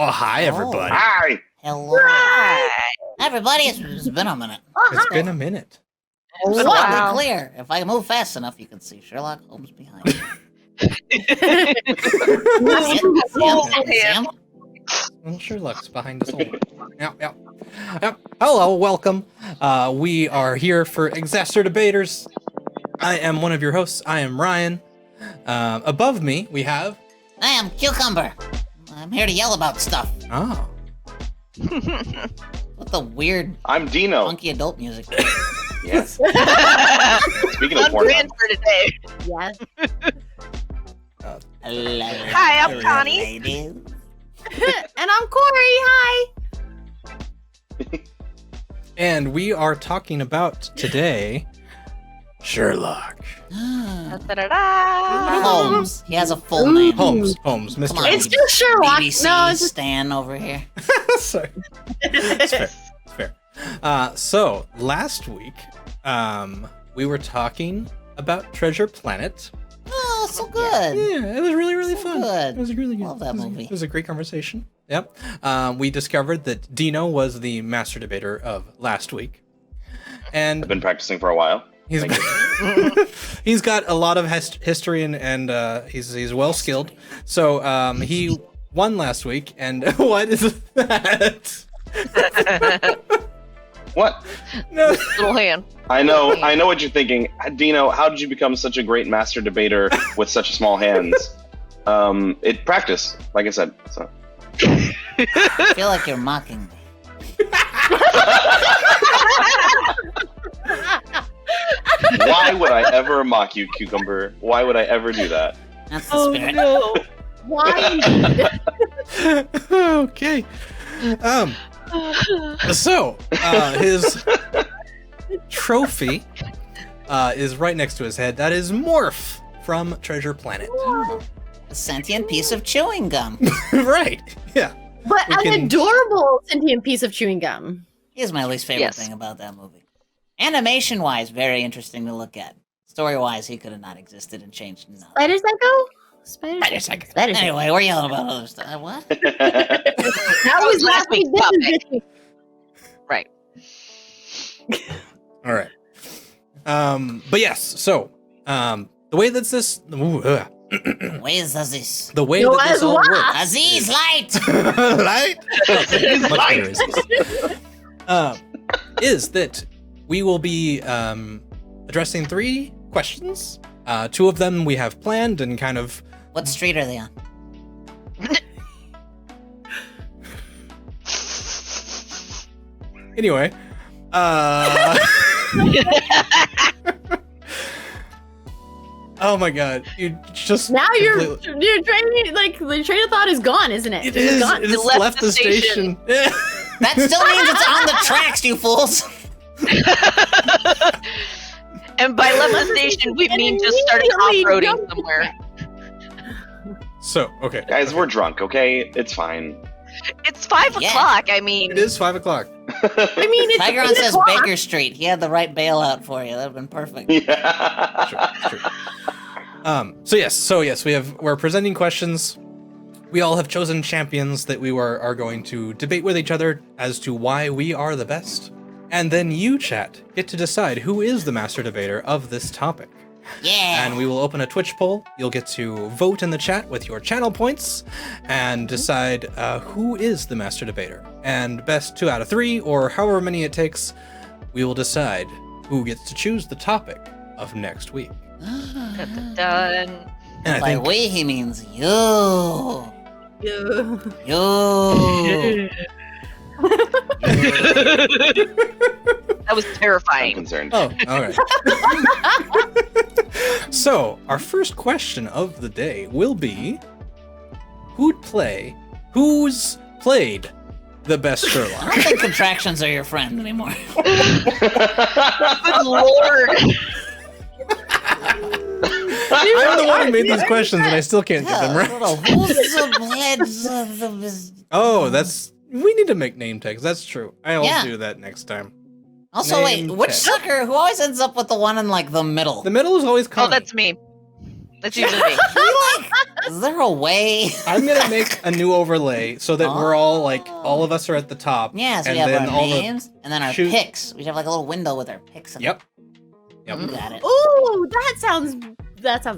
Oh, hi, everybody. Hi. Hello. Hi. Everybody, it's been a minute. It's been a minute. It's Wow. clear. If I move fast enough, you can see Sherlock Holmes behind you. See him? Well, Sherlock's behind us all. Yep. Hello, welcome. We are here for Exacerdebaters. I am one of your hosts. I am Ryan. Above me, we have... I am Cucumber. I'm here to yell about stuff. Oh. What the weird, I'm Dino. funky adult music? Yes. Speaking of On porn, brand for today. Yes. Hello. Hi, I'm Connie. Ladies. And I'm Corey. Hi. And we are talking about today... Sherlock. Da-da-da. Holmes. He has a full name. Holmes, Mr. Come on, It's you just Sherlock. BBC No, it's just Stan over here. Sorry. It's fair. It's fair. So last week, we were talking about Treasure Planet. Oh, so good. Yeah, it was really, really So fun. good. It was really good. Love that movie. It was a great conversation. Yep. We discovered that Dino was the master debater of last week, and I've been practicing for a while. he's he's got a lot of history and he's well skilled. So he won last week, and what is that? What? No. Little hand. I know what you're thinking. Dino, how did you become such a great master debater with such small hands? It practice, like I said. So. I feel like you're mocking me. Why would I ever mock you, Cucumber? Why would I ever do that? That's the spirit. no. why? Okay. So his trophy is right next to his head. That is Morph from Treasure Planet. A sentient piece of chewing gum. Right. Yeah. But We an can- adorable sentient piece of chewing gum. Here's my least favorite Yes. thing about that movie. Animation-wise, very interesting to look at. Story-wise, he could have not existed and changed nothing. Spider Psycho? Spider Psycho. Spider Psycho. Anyway, we're yelling about other stuff. What? That was last week. This is this week. Right. All right. But yes. So the way that this Where's Aziz? the way No, that this I all was works. Aziz, light! Light? Much better, is that we will be addressing 3 questions. 2 of them we have planned and kind of... What street are they on? Anyway. Oh my god. You just... Now you're completely- training, like, the train of thought is gone, isn't it? It It's is. gone. It has left left the the station. That still means it's on the tracks, you fools! And by left the station, we mean just starting Immediately off-roading jump. somewhere. So, okay. Guys, we're drunk, okay? It's fine. It's 5 Yeah. o'clock. I mean, It is 5 o'clock. I mean, it's Tigeron 8 says o'clock. Baker Street. He had the right bailout for you. That would have been perfect. Yeah. Sure. So yes, we're presenting questions. We all have chosen champions that we are going to debate with each other as to why we are the best. And then you, chat, get to decide who is the master debater of this topic. Yeah. And we will open a Twitch poll. You'll get to vote in the chat with your channel points and decide who is the master debater. And best 2 out of 3, or however many it takes, we will decide who gets to choose the topic of next week. done. And I By think we, he means you. Yeah. You. That was I'm terrifying. concerned. Oh, all right. So, our first question of the day will be, who's played the best I Sherlock? don't think contractions are your friend anymore. Good lord. I'm the one who made these questions and I still can't get them right. Who's the Oh, we need to make name tags. That's true. I'll Yeah. do that next time. Also, wait, Name which tag. sucker who always ends up with the one in like the middle? The middle is always Oh, Connie. that's me. That's usually me. Is there a way? I'm gonna make a new overlay so that we're all like all of us are at the top. Yeah, so and we have then our all names and then our shoot- picks. We have like a little window with our picks. Yep. Yep. You got it. Ooh, that sounds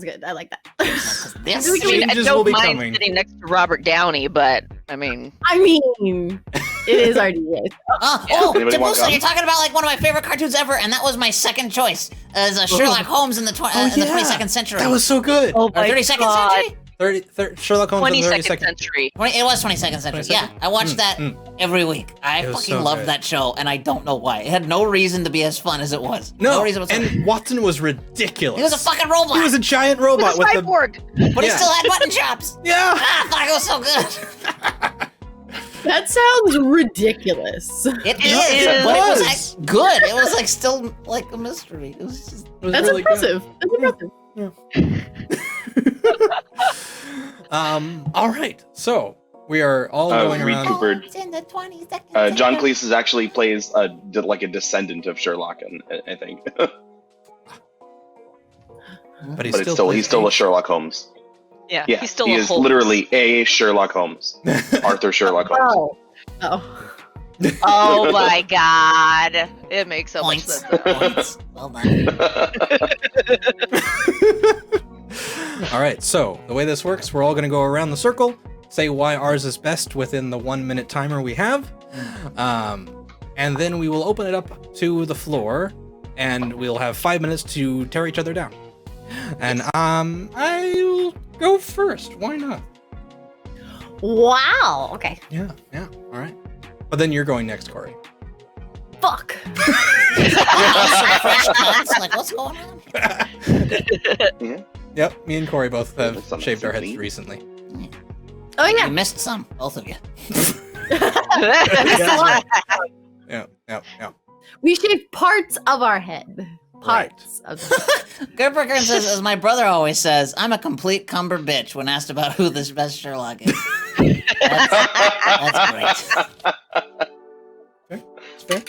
good. I like that. This I mean, I Changes will don't be mind coming. sitting next to Robert Downey, but I mean, I mean, it is RDA. Anybody want Tabusa, gum? you're talking about like one of my favorite cartoons ever, and that was my second choice as Sherlock Holmes in the, in the 22nd century. That was so good. oh or 32nd century? 30 Sherlock Holmes in the 22nd 32nd. century. It was 22nd century. 22nd? Yeah, I watched that every week. I It was fucking so loved good. that show, and I don't know why. It had no reason to be as fun as it was. No, reason whatsoever. and Watson was ridiculous. He was a fucking robot, He was a giant robot with the. Cyborg. but he yeah. still had button chops. Yeah. Ah, fuck, it was so good. That sounds ridiculous. It It is, is. but it was was. like, good. It was like still like a mystery. It was just. It was That's really good. impressive. That's impressive. All right. So we are all going Reed around. Cooper. It's in the 22nd John century. Cleese is actually plays like a descendant of Sherlock, and I think, But but it's he's still a Sherlock Holmes. Yeah, Yeah, he's still he a is Holmes. literally a Sherlock Holmes, Arthur Sherlock Holmes. Oh. Oh. Oh my god, it makes so much Points. sense. Points. Well done. All right. So the way this works, we're all going to go around the circle, say why ours is best within the 1 minute timer we have, and then we will open it up to the floor, and we'll have 5 minutes to tear each other down. And I'll go first. Why not? Wow. Okay. Yeah. Yeah. All right. But then you're going next, Corey. Fuck. Fresh cuts. Like, what's going on here? Yep. Me and Corey both have That's something shaved our to heads see. recently. Oh You yeah. missed some, both of you. Yeah. Yeah. Yeah. We shave parts of our head. Parts of the Gerberger says, as my brother always says, I'm a complete cumber bitch when asked about who the best Sherlock is. That's great. It's fair.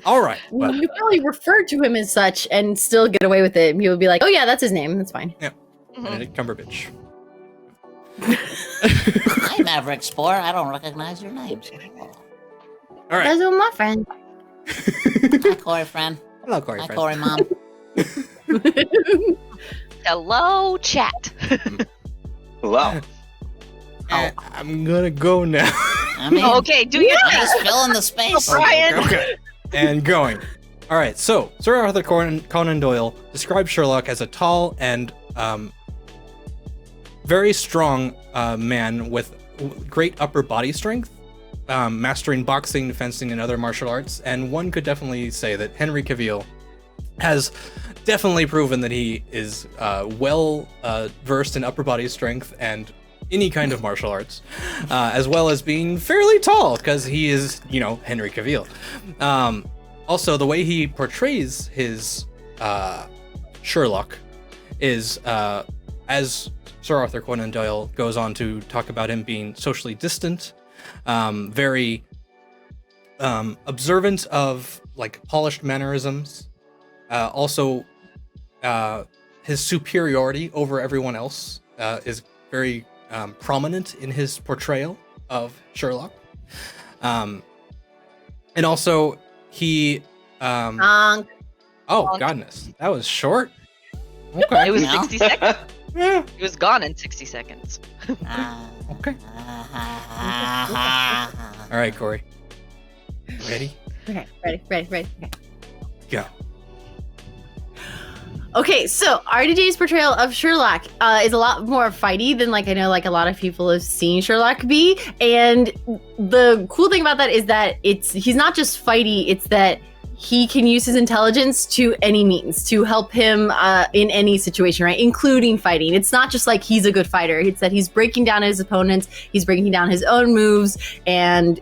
All right. Well, You probably refer to him as such and still get away with it. People would be like, "Oh yeah, that's his name. That's fine." Benedict Cumberbatch. Hi, Maverick Spore. I don't recognize your names. All right. That's my friend. Hi, Corey, friend. Hello, Corey. Hi, friend. Corey, mom. Hello, chat. Wow. I'm gonna go now. I mean, Okay, do your I'm thing. just filling the space. Oh, Brian. Okay. And going. All right. So, Sir Arthur Conan Doyle describes Sherlock as a tall and very strong man with great upper body strength, mastering boxing, fencing, and other martial arts. And one could definitely say that Henry Cavill has definitely proven that he is well versed in upper body strength and any kind of martial arts, as well as being fairly tall because he is, Henry Cavill. Also, the way he portrays his Sherlock is, as Sir Arthur Conan Doyle goes on to talk about him being socially distant, very observant of like polished mannerisms, also his superiority over everyone else is very prominent in his portrayal of Sherlock, and also he Honk. oh godness, that was short. Okay. It was No. 60 seconds. Yeah, It was gone in 60 seconds. okay. All right, Corey. Ready? Okay, ready. Okay. Go. Okay, so RDJ's portrayal of Sherlock is a lot more fighty than I know a lot of people have seen Sherlock be. And the cool thing about that is that he's not just fighty, it's that he can use his intelligence to any means to help him in any situation, right? Including fighting. It's not just he's a good fighter. It's that he's breaking down his opponents, he's breaking down his own moves and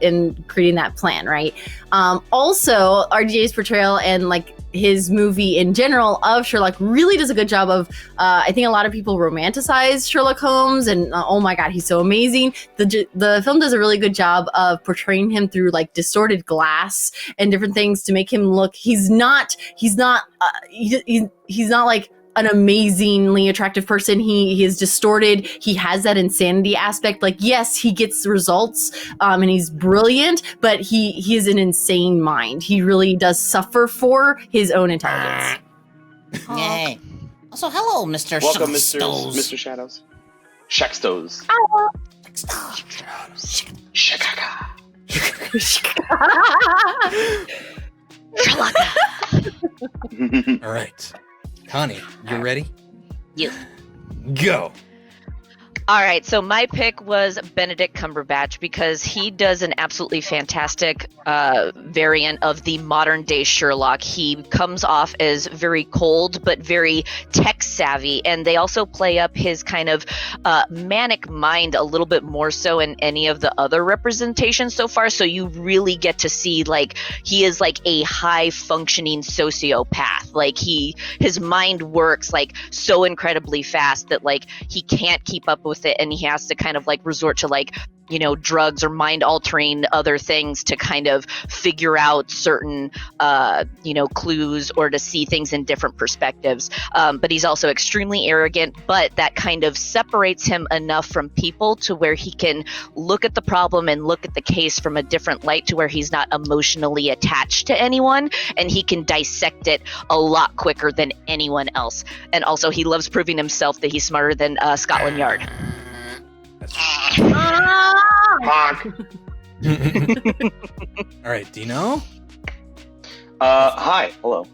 creating that plan, right? Also, RDJ's portrayal and his movie in general of Sherlock really does a good job of, I think a lot of people romanticize Sherlock Holmes and oh my god, he's so amazing. The film does a really good job of portraying him through distorted glass and different things to make him look, he's not an amazingly attractive person. He is distorted. He has that insanity aspect. Like, yes, he gets results, and he's brilliant, but he is an insane mind. He really does suffer for his own intelligence. Yay. Also, hello, Mr. Welcome, Stows. Mr. Shadows. Shaxtos. Shakaka. Sherlock. All right. Connie, you ready? You. Go. All right, so my pick was Benedict Cumberbatch because he does an absolutely fantastic variant of the modern day Sherlock. He comes off as very cold but very tech savvy, and they also play up his kind of manic mind a little bit more so in any of the other representations so far. So you really get to see like he is like a high functioning sociopath. Like his mind works like so incredibly fast that like he can't keep up with it, and he has to kind of like resort to like, you know, drugs or mind altering other things to kind of figure out certain you know, clues or to see things in different perspectives, but he's also extremely arrogant, but that kind of separates him enough from people to where he can look at the problem and look at the case from a different light to where he's not emotionally attached to anyone, and he can dissect it a lot quicker than anyone else. And also he loves proving himself that he's smarter than Scotland Yard. Fuck. All right, Dino. Hi. Hello.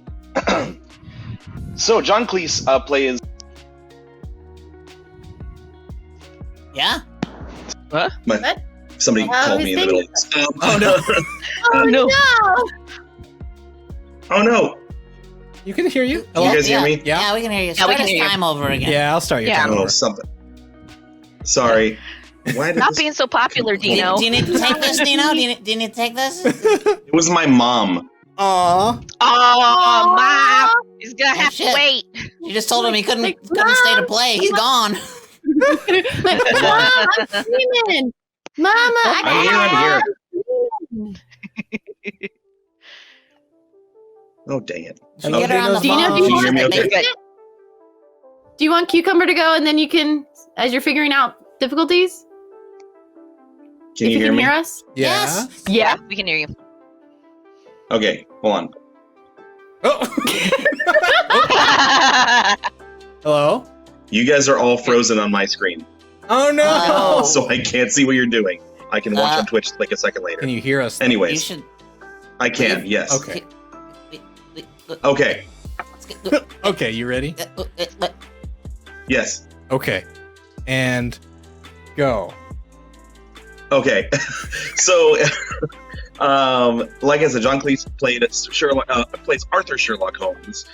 So John Cleese plays. Yeah? Somebody called me in the middle of this. Oh no! Oh no. Oh no! You can hear you. You guys hear me? Yeah. Yeah, we can hear you. Yeah, Start we can this hear you. time over again. Yeah, I'll start your Yeah. time Oh, over. something. Sorry. Why did Not this... being so popular, Dino. Do you need to take this, Dino? Do you need to take this? It was my mom. Aw. Oh, Mom! He's gonna have shit. to wait. You just told him he couldn't stay to play. He's gone. Mom, I'm screaming. Mama, I'm here. Oh, dang it. Should we get her on the Dino, phone? do you Can you hear me okay? Good. Do you want Cucumber to go and then you can, as you're figuring out difficulties? Can if you hear me? hear us? Yeah. Yes. Yeah, we can hear you. Okay, hold on. Oh. Hello. You guys are all frozen on my screen, Oh no. Oh. so I can't see what you're doing. I can watch Uh, on Twitch like a second later. Can you hear us? You Anyways, should. I can, yes. Okay. Okay, Okay, you ready? yes. Okay. And go. Okay, so, like I said, John Cleese plays Arthur Sherlock Holmes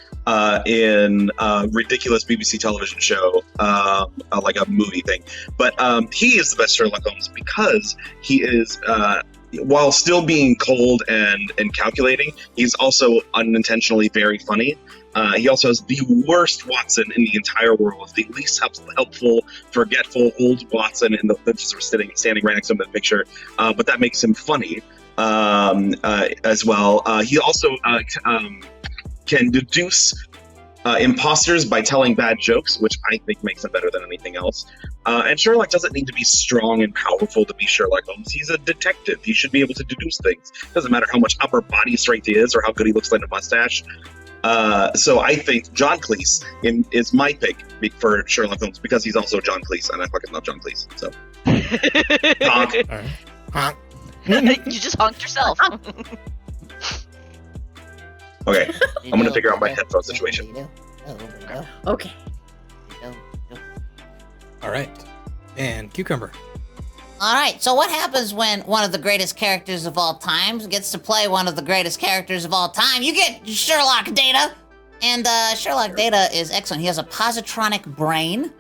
in a ridiculous BBC television show, like a movie thing. But he is the best Sherlock Holmes because he is, while still being cold and calculating, he's also unintentionally very funny. He also has the worst Watson in the entire world, the least helpful, forgetful old Watson in the just standing right next to him in the picture. But that makes him funny as well. He also can deduce imposters by telling bad jokes, which I think makes him better than anything else. And Sherlock doesn't need to be strong and powerful to be Sherlock Holmes. He's a detective. He should be able to deduce things. Doesn't matter how much upper body strength he is or how good he looks like a mustache. So I think John Cleese is my pick for Sherlock Holmes because he's also John Cleese, and I fucking love John Cleese. So, honk. All right. Honk. You just honked yourself. Okay, I'm gonna figure out my headphone situation. Okay. All right. And cucumber. All right. So what happens when one of the greatest characters of all time gets to play one of the greatest characters of all time? You get Sherlock Data, and Sherlock Data is excellent. He has a positronic brain.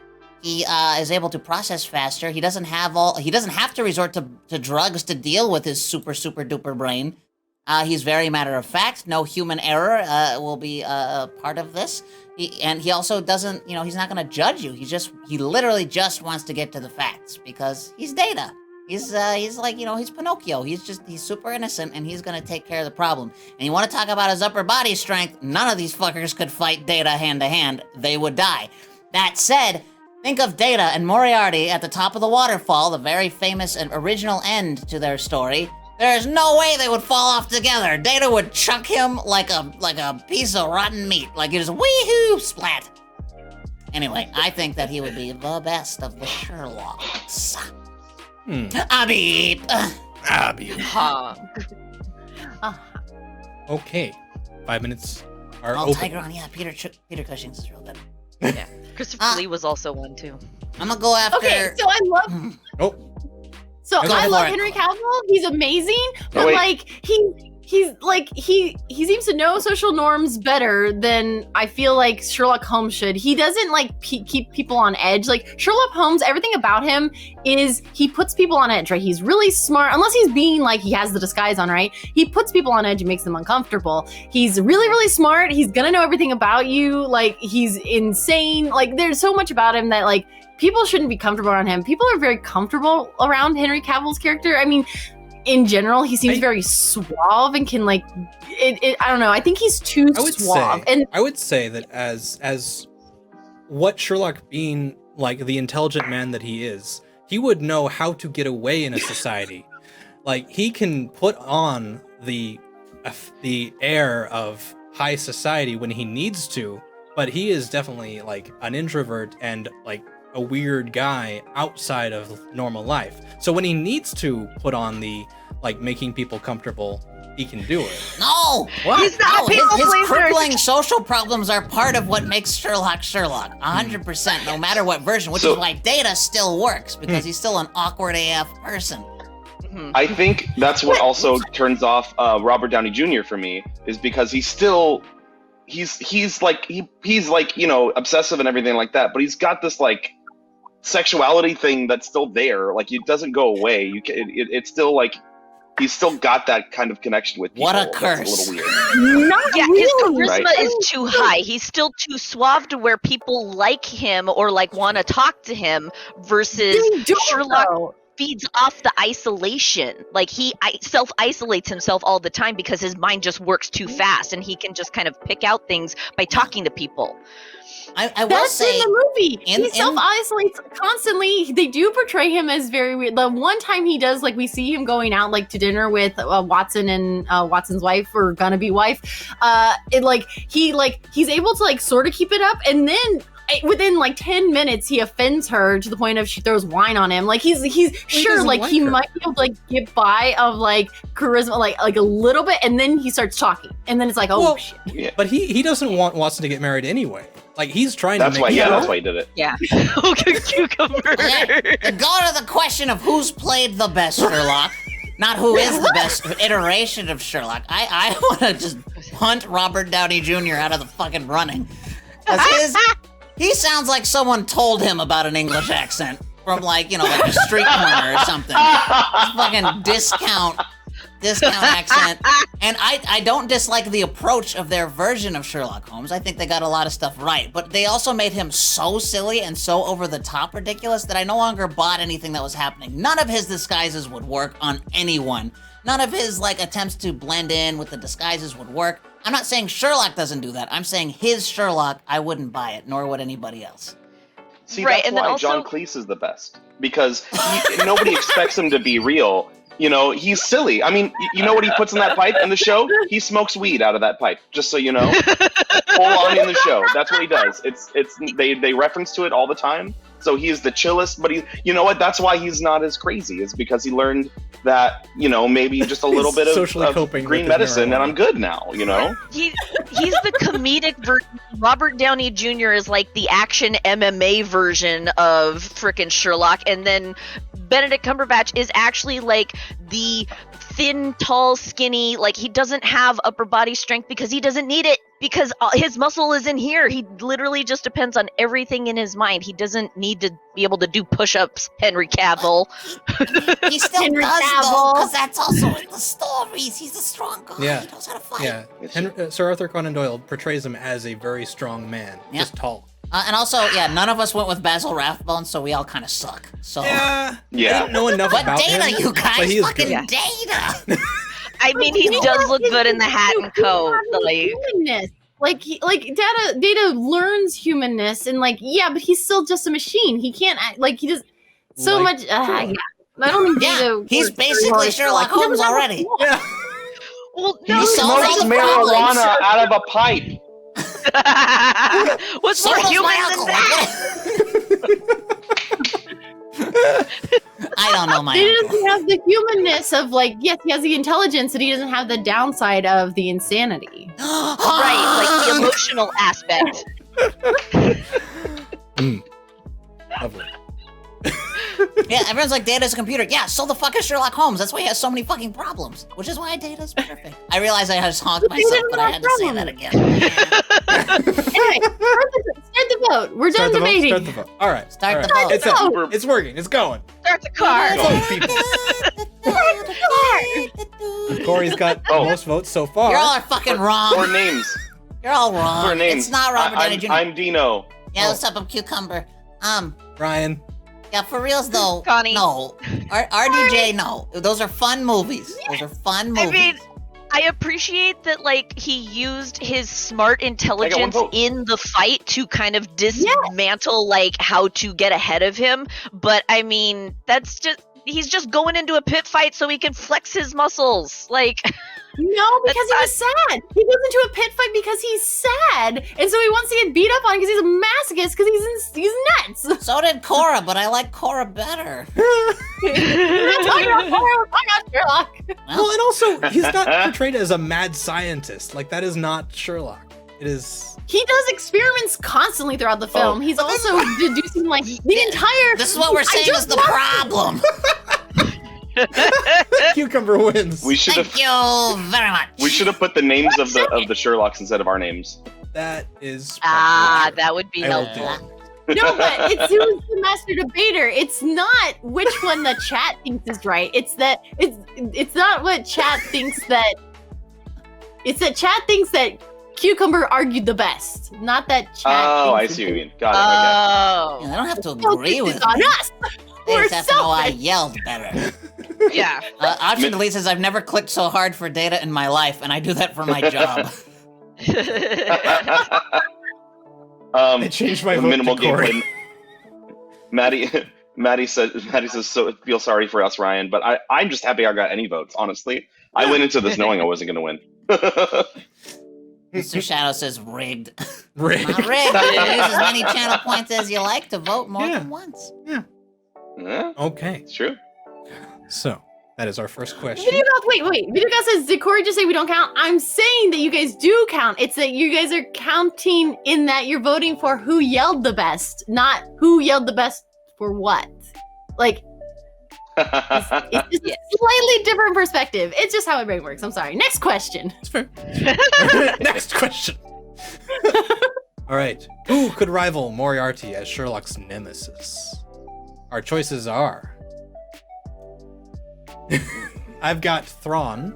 He is able to process faster. He doesn't have to resort to drugs to deal with his super duper brain. He's very matter of fact. No human error will be part of this. He also doesn't, he's not going to judge you. He literally just wants to get to the facts because he's Data. He's like, he's Pinocchio. He's super innocent, and he's gonna take care of the problem. And you want to talk about his upper body strength? None of these fuckers could fight Data hand to hand. They would die. That said, think of Data and Moriarty at the top of the waterfall, the very famous and original end to their story. There's no way they would fall off together. Data would chuck him like a piece of rotten meat, like just wee-hoo, splat. Anyway, I think that he would be the best of the Sherlocks. Abby. Huh. Okay, 5 minutes are Oh, open. Tigeron, yeah, Peter Cushing's is real good. Yeah. Christopher Lee was also one too. I'm gonna go after. Okay, so I love. Oh, So Go I for love it. Henry Cavill. He's amazing, but wait. like he seems to know social norms better than I feel like Sherlock Holmes should. He doesn't like keep people on edge. Like Sherlock Holmes, everything about him is he puts people on edge, right? He's really smart, unless he's being like he has the disguise on, right? He puts people on edge and makes them uncomfortable. He's really, really smart. He's gonna know everything about you. Like he's insane. Like there's so much about him that like people shouldn't be comfortable around him. People are very comfortable around Henry Cavill's character. I mean, in general, he seems very suave and can like I don't know. I think he's too suave. And I would say that as what Sherlock being like the intelligent man that he is, he would know how to get away in a society. Like he can put on the air of high society when he needs to, but he is definitely like an introvert and like a weird guy outside of normal life. So when he needs to put on the like making people comfortable, he can do it. No! What? He's not No, people his pleaser. crippling social problems are part of what makes Sherlock Sherlock. 100%, no matter what version, which So- is why Data still works, because he's still an awkward AF person. I think that's what also turns off Robert Downey Jr. for me, is because he's like obsessive and everything like that, but he's got this like sexuality thing that's still there. Like it doesn't go away. It's still like he's still got that kind of connection with people. What a That's curse. a little weird. not Yeah, his really. charisma Right. is too high. He's still too suave to where people like him or like want to talk to him versus They don't, Sherlock though. feeds off the isolation. Like he self-isolates himself all the time because his mind just works too fast and he can just kind of pick out things by talking to people. I will That's say, in the movie. in- He self-isolates constantly. They do portray him as very weird. The one time he does, like, we see him going out, like, to dinner with Watson and Watson's wife, or gonna-be wife. He's able to, like, sort of keep it up, and then within, like, 10 minutes, he offends her to the point of she throws wine on him. Like, he's sure, doesn't like, like he her. might be able to, like, get by of, like, charisma, like a little bit, and then he starts talking. And then it's like, oh, Well, shit. Yeah. But he doesn't want Watson to get married anyway. Like he's trying That's to why. make Yeah, that's why he did it. Yeah. Okay, cucumber. okay, to go to the question of who's played the best Sherlock, not who is the best iteration of Sherlock. I want to just punt Robert Downey Jr. out of the fucking running. 'Cause he sounds like someone told him about an English accent from like a street corner or something. This fucking discount accent. And I don't dislike the approach of their version of Sherlock Holmes. I think they got a lot of stuff right. But they also made him so silly and so over the top ridiculous that I no longer bought anything that was happening. None of his disguises would work on anyone. None of his like attempts to blend in with the disguises would work. I'm not saying Sherlock doesn't do that. I'm saying his Sherlock, I wouldn't buy it, nor would anybody else. See, Right, that's and then why also- John Cleese is the best, because nobody expects him to be real. He's silly. I mean, you know what he puts in that pipe in the show? He smokes weed out of that pipe, just so you know. Full on in the show. That's what he does. They reference to it all the time. So he is the chillest, but you know what? That's why he's not as crazy. Is because he learned that, maybe just a little bit Socially of coping green with his medicine marijuana. and I'm good now, He's the comedic version. Robert Downey Jr. is like the action MMA version of frickin' Sherlock, and then Benedict Cumberbatch is actually like the thin, tall, skinny. Like he doesn't have upper body strength because he doesn't need it, because his muscle is in here. He literally just depends on everything in his mind. He doesn't need to be able to do push-ups. Henry Cavill. He still Henry does, though, Cavill. because that's also in the stories. He's a strong guy. Yeah. He knows how to fight. Yeah, Sir Arthur Conan Doyle portrays him as a very strong man, Yeah. just tall. And also, yeah, none of us went with Basil Rathbone, so we all kind of suck. So, Yeah. Yeah. I didn't know enough but about Data, him. you but guys, he is fucking good. Data. I mean, he does look good in the hat and coat. Like, humanness. Data learns humanness, and yeah, but he's still just a machine. He can't act, he does so Like much. Yeah, I don't think Yeah, Data. he's works very basically hard. Sherlock He doesn't Holmes have a already. flaw. Yeah. well, He no. solves all smokes the problems. marijuana out of a pipe. What's So more does human my than uncle. that? I don't know my Data uncle. doesn't have the humanness of yes, he has the intelligence, but he doesn't have the downside of the insanity. Right, like the emotional aspect. Lovely. Yeah, everyone's like, Data's a computer. Yeah, so the fuck is Sherlock Holmes. That's why he has so many fucking problems. Which is why Data's perfect. I realize I just honked But Data myself, but I had doesn't to say have that again. Yeah. Anyway, start the vote. We're done debating. Start the vote. All right. Start all the right. vote. It's up. It's working. It's going. Start the car. Vote, people. Corey's got the Oh. most votes so far. You all are fucking Four wrong. names. You're all wrong. Four names. It's not Robert Downey Jr. I'm Dino. Yeah, what's up? I'm Cucumber. Ryan. Yeah, for reals though. Connie. No. RDJ, no. Those are fun movies. Those are fun movies. I mean, I appreciate that, he used his smart intelligence vote. in the fight to kind of dismantle, how to get ahead of him. But, I mean, he's just going into a pit fight so he can flex his muscles. No, because he was sad. He goes into a pit fight because he's sad, and so he wants to get beat up on because he's a masochist because he's nuts. So did Cora, but I like Cora better. We're not talking about horror. I'm not Sherlock. Well, and also, he's not portrayed as a mad scientist. That is not Sherlock. It is. He does experiments constantly throughout the film. He's also deducing the entire. This is what we're saying is the problem. Cucumber wins. We should Thank have. you very much. We should have put the names of the Sherlocks instead of our names. That is. that would be I will helpful. No, but it's who's the master debater. It's not which one the chat thinks is right. It's that it's not what chat thinks that. It's that chat thinks that Cucumber argued the best, not that chat. Oh, I thinks see that- what you mean. Got Oh. Yeah, I don't have to So agree this with is on you. us. They We're just have to know I selfish. yelled better. Yeah. Option delete says I've never clicked so hard for Data in my life, and I do that for my job. it. I changed my vote minimal to Corey. gameplay. Maddie says so feel sorry for us, Ryan, but I'm just happy I got any votes, honestly. I went into this knowing I wasn't gonna win. Mr. Shadow says rigged. Rick. Not rigged. You can use as many channel points as you like to vote more Yeah. than once. Yeah, Okay. it's true. So that is our first question. Video God, wait. Video God says, did Corey just say we don't count? I'm saying that you guys do count. It's that you guys are counting in that you're voting for who yelled the best, not who yelled the best for what. It's just a slightly different perspective. It's just how my brain works. I'm sorry. Next question. It's fair. Next question. All right. Who could rival Moriarty as Sherlock's nemesis? Our choices are. I've got Thrawn,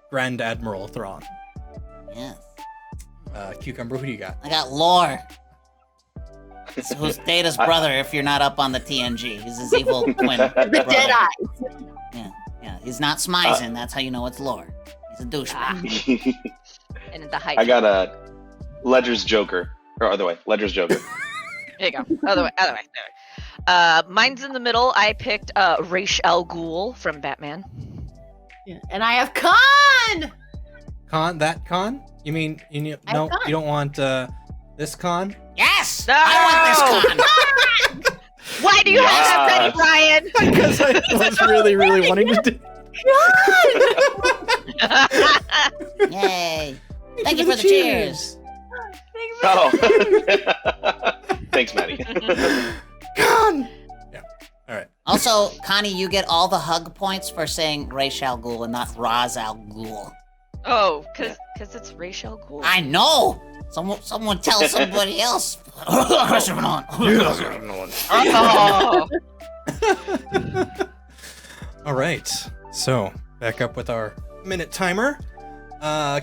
Grand Admiral Thrawn. Yes. Cucumber, who do you got? I got Lore. Who's Data's brother, if you're not up on the TNG. He's his evil twin The brother. Jedi. Yeah. He's not Smizing, that's how you know it's Lore. He's a douchebag. And the height. I got a Ledger's Joker, or other way, Ledger's Joker. There you go. Other way. Mine's in the middle. I picked Ra's al Ghul from Batman. Yeah. And I have Khan. Khan? That Khan? You mean no? I've got- You don't want this Khan? Yes! No! I want this con! Why do you have that ready, Brian? Because I was really, really wanting to do. Yay! Thank you for the cheers. Oh, thanks, Maddie. Khan. Yeah. All right. Also, Connie, you get all the hug points for saying Ra's al Ghul and not Ra's al Ghul. Oh, because it's Ra's al Ghul. I know! Someone tell somebody else. Oh. All right. So back up with our minute timer.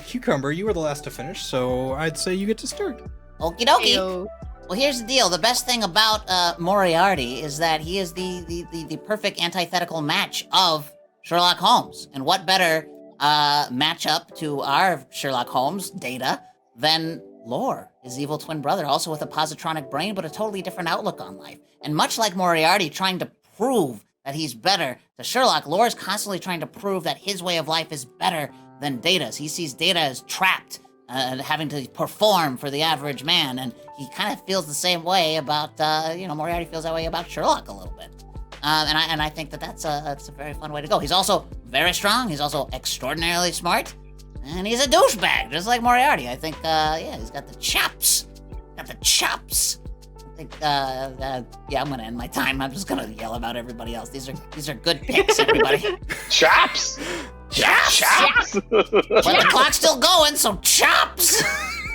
Cucumber, you were the last to finish, so I'd say you get to start. Okie dokie. Ayo. Well, here's the deal. The best thing about Moriarty is that he is the perfect antithetical match of Sherlock Holmes. And what better matchup to our Sherlock Holmes, Data, than Lore, his evil twin brother, also with a positronic brain, but a totally different outlook on life. And much like Moriarty trying to prove that he's better to Sherlock, Lore is constantly trying to prove that his way of life is better than Data's. He sees Data as trapped, having to perform for the average man, and he kind of feels the same way about, Moriarty feels that way about Sherlock a little bit. And I think that's a very fun way to go. He's also very strong. He's also extraordinarily smart, and he's a douchebag, just like Moriarty. I think, he's got the chops. I think, I'm gonna end my time. I'm just gonna yell about everybody else. These are good picks, everybody. Chops. Chops. But the clock's still going, so chops.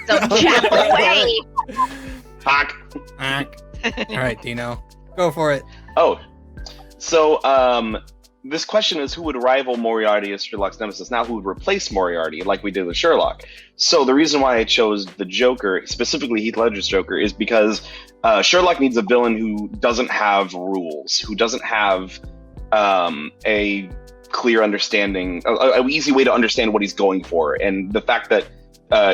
So chop away. Talk. All right, Dino, go for it. Oh, so this question is who would rival Moriarty as Sherlock's nemesis? Now, who would replace Moriarty, like we did with Sherlock? So the reason why I chose the Joker, specifically Heath Ledger's Joker, is because Sherlock needs a villain who doesn't have rules, who doesn't have a clear understanding, an easy way to understand what he's going for. And the fact that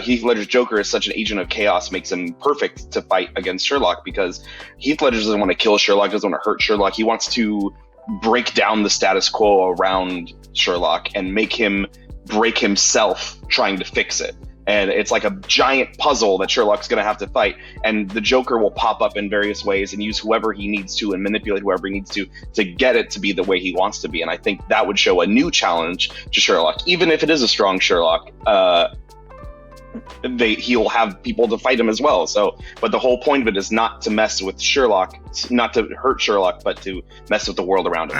Heath Ledger's Joker is such an agent of chaos makes him perfect to fight against Sherlock, because Heath Ledger doesn't want to kill Sherlock, doesn't want to hurt Sherlock. He wants to break down the status quo around Sherlock and make him break himself trying to fix it. And it's like a giant puzzle that Sherlock's going to have to fight. And the Joker will pop up in various ways and use whoever he needs to and manipulate whoever he needs to get it to be the way he wants to be. And I think that would show a new challenge to Sherlock. Even if it is a strong Sherlock, he'll have people to fight him as well. So, but the whole point of it is not to mess with Sherlock, not to hurt Sherlock, but to mess with the world around him.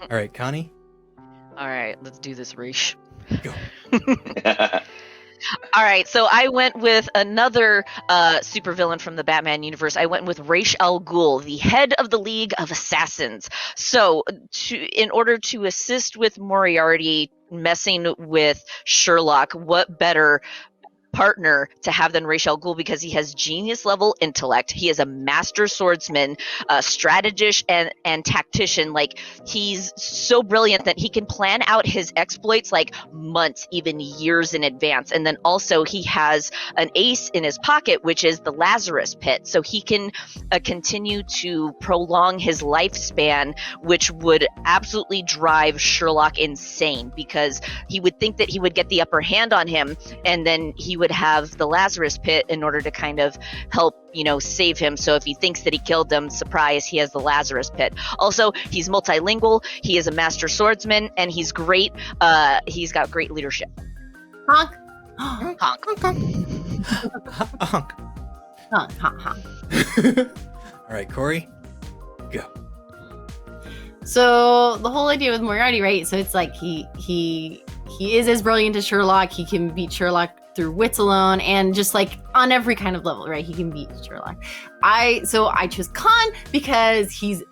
All right, Connie. All right, let's do this, Rish. Go. All right, so I went with another supervillain from the Batman universe. I went with Ra's al Ghul, the head of the League of Assassins. So, in order to assist with Moriarty messing with Sherlock, what better partner to have than Ra's al Ghul, because he has genius level intellect. He is a master swordsman, strategist, and tactician. Like, he's so brilliant that he can plan out his exploits like months, even years in advance. And then also he has an ace in his pocket, which is the Lazarus Pit. So he can continue to prolong his lifespan, which would absolutely drive Sherlock insane, because he would think that he would get the upper hand on him, and then he would have the Lazarus Pit in order to kind of help, save him. So if he thinks that he killed them, surprise, he has the Lazarus Pit. Also, he's multilingual, he is a master swordsman, and he's great. He's got great leadership. Honk. Honk. Honk. Honk, honk, honk. All right, Corey, go. So the whole idea with Moriarty, right? So it's like he is as brilliant as Sherlock. He can beat Sherlock through wits alone, and just like on every kind of level, right? He can beat Sherlock. I chose Khan because he's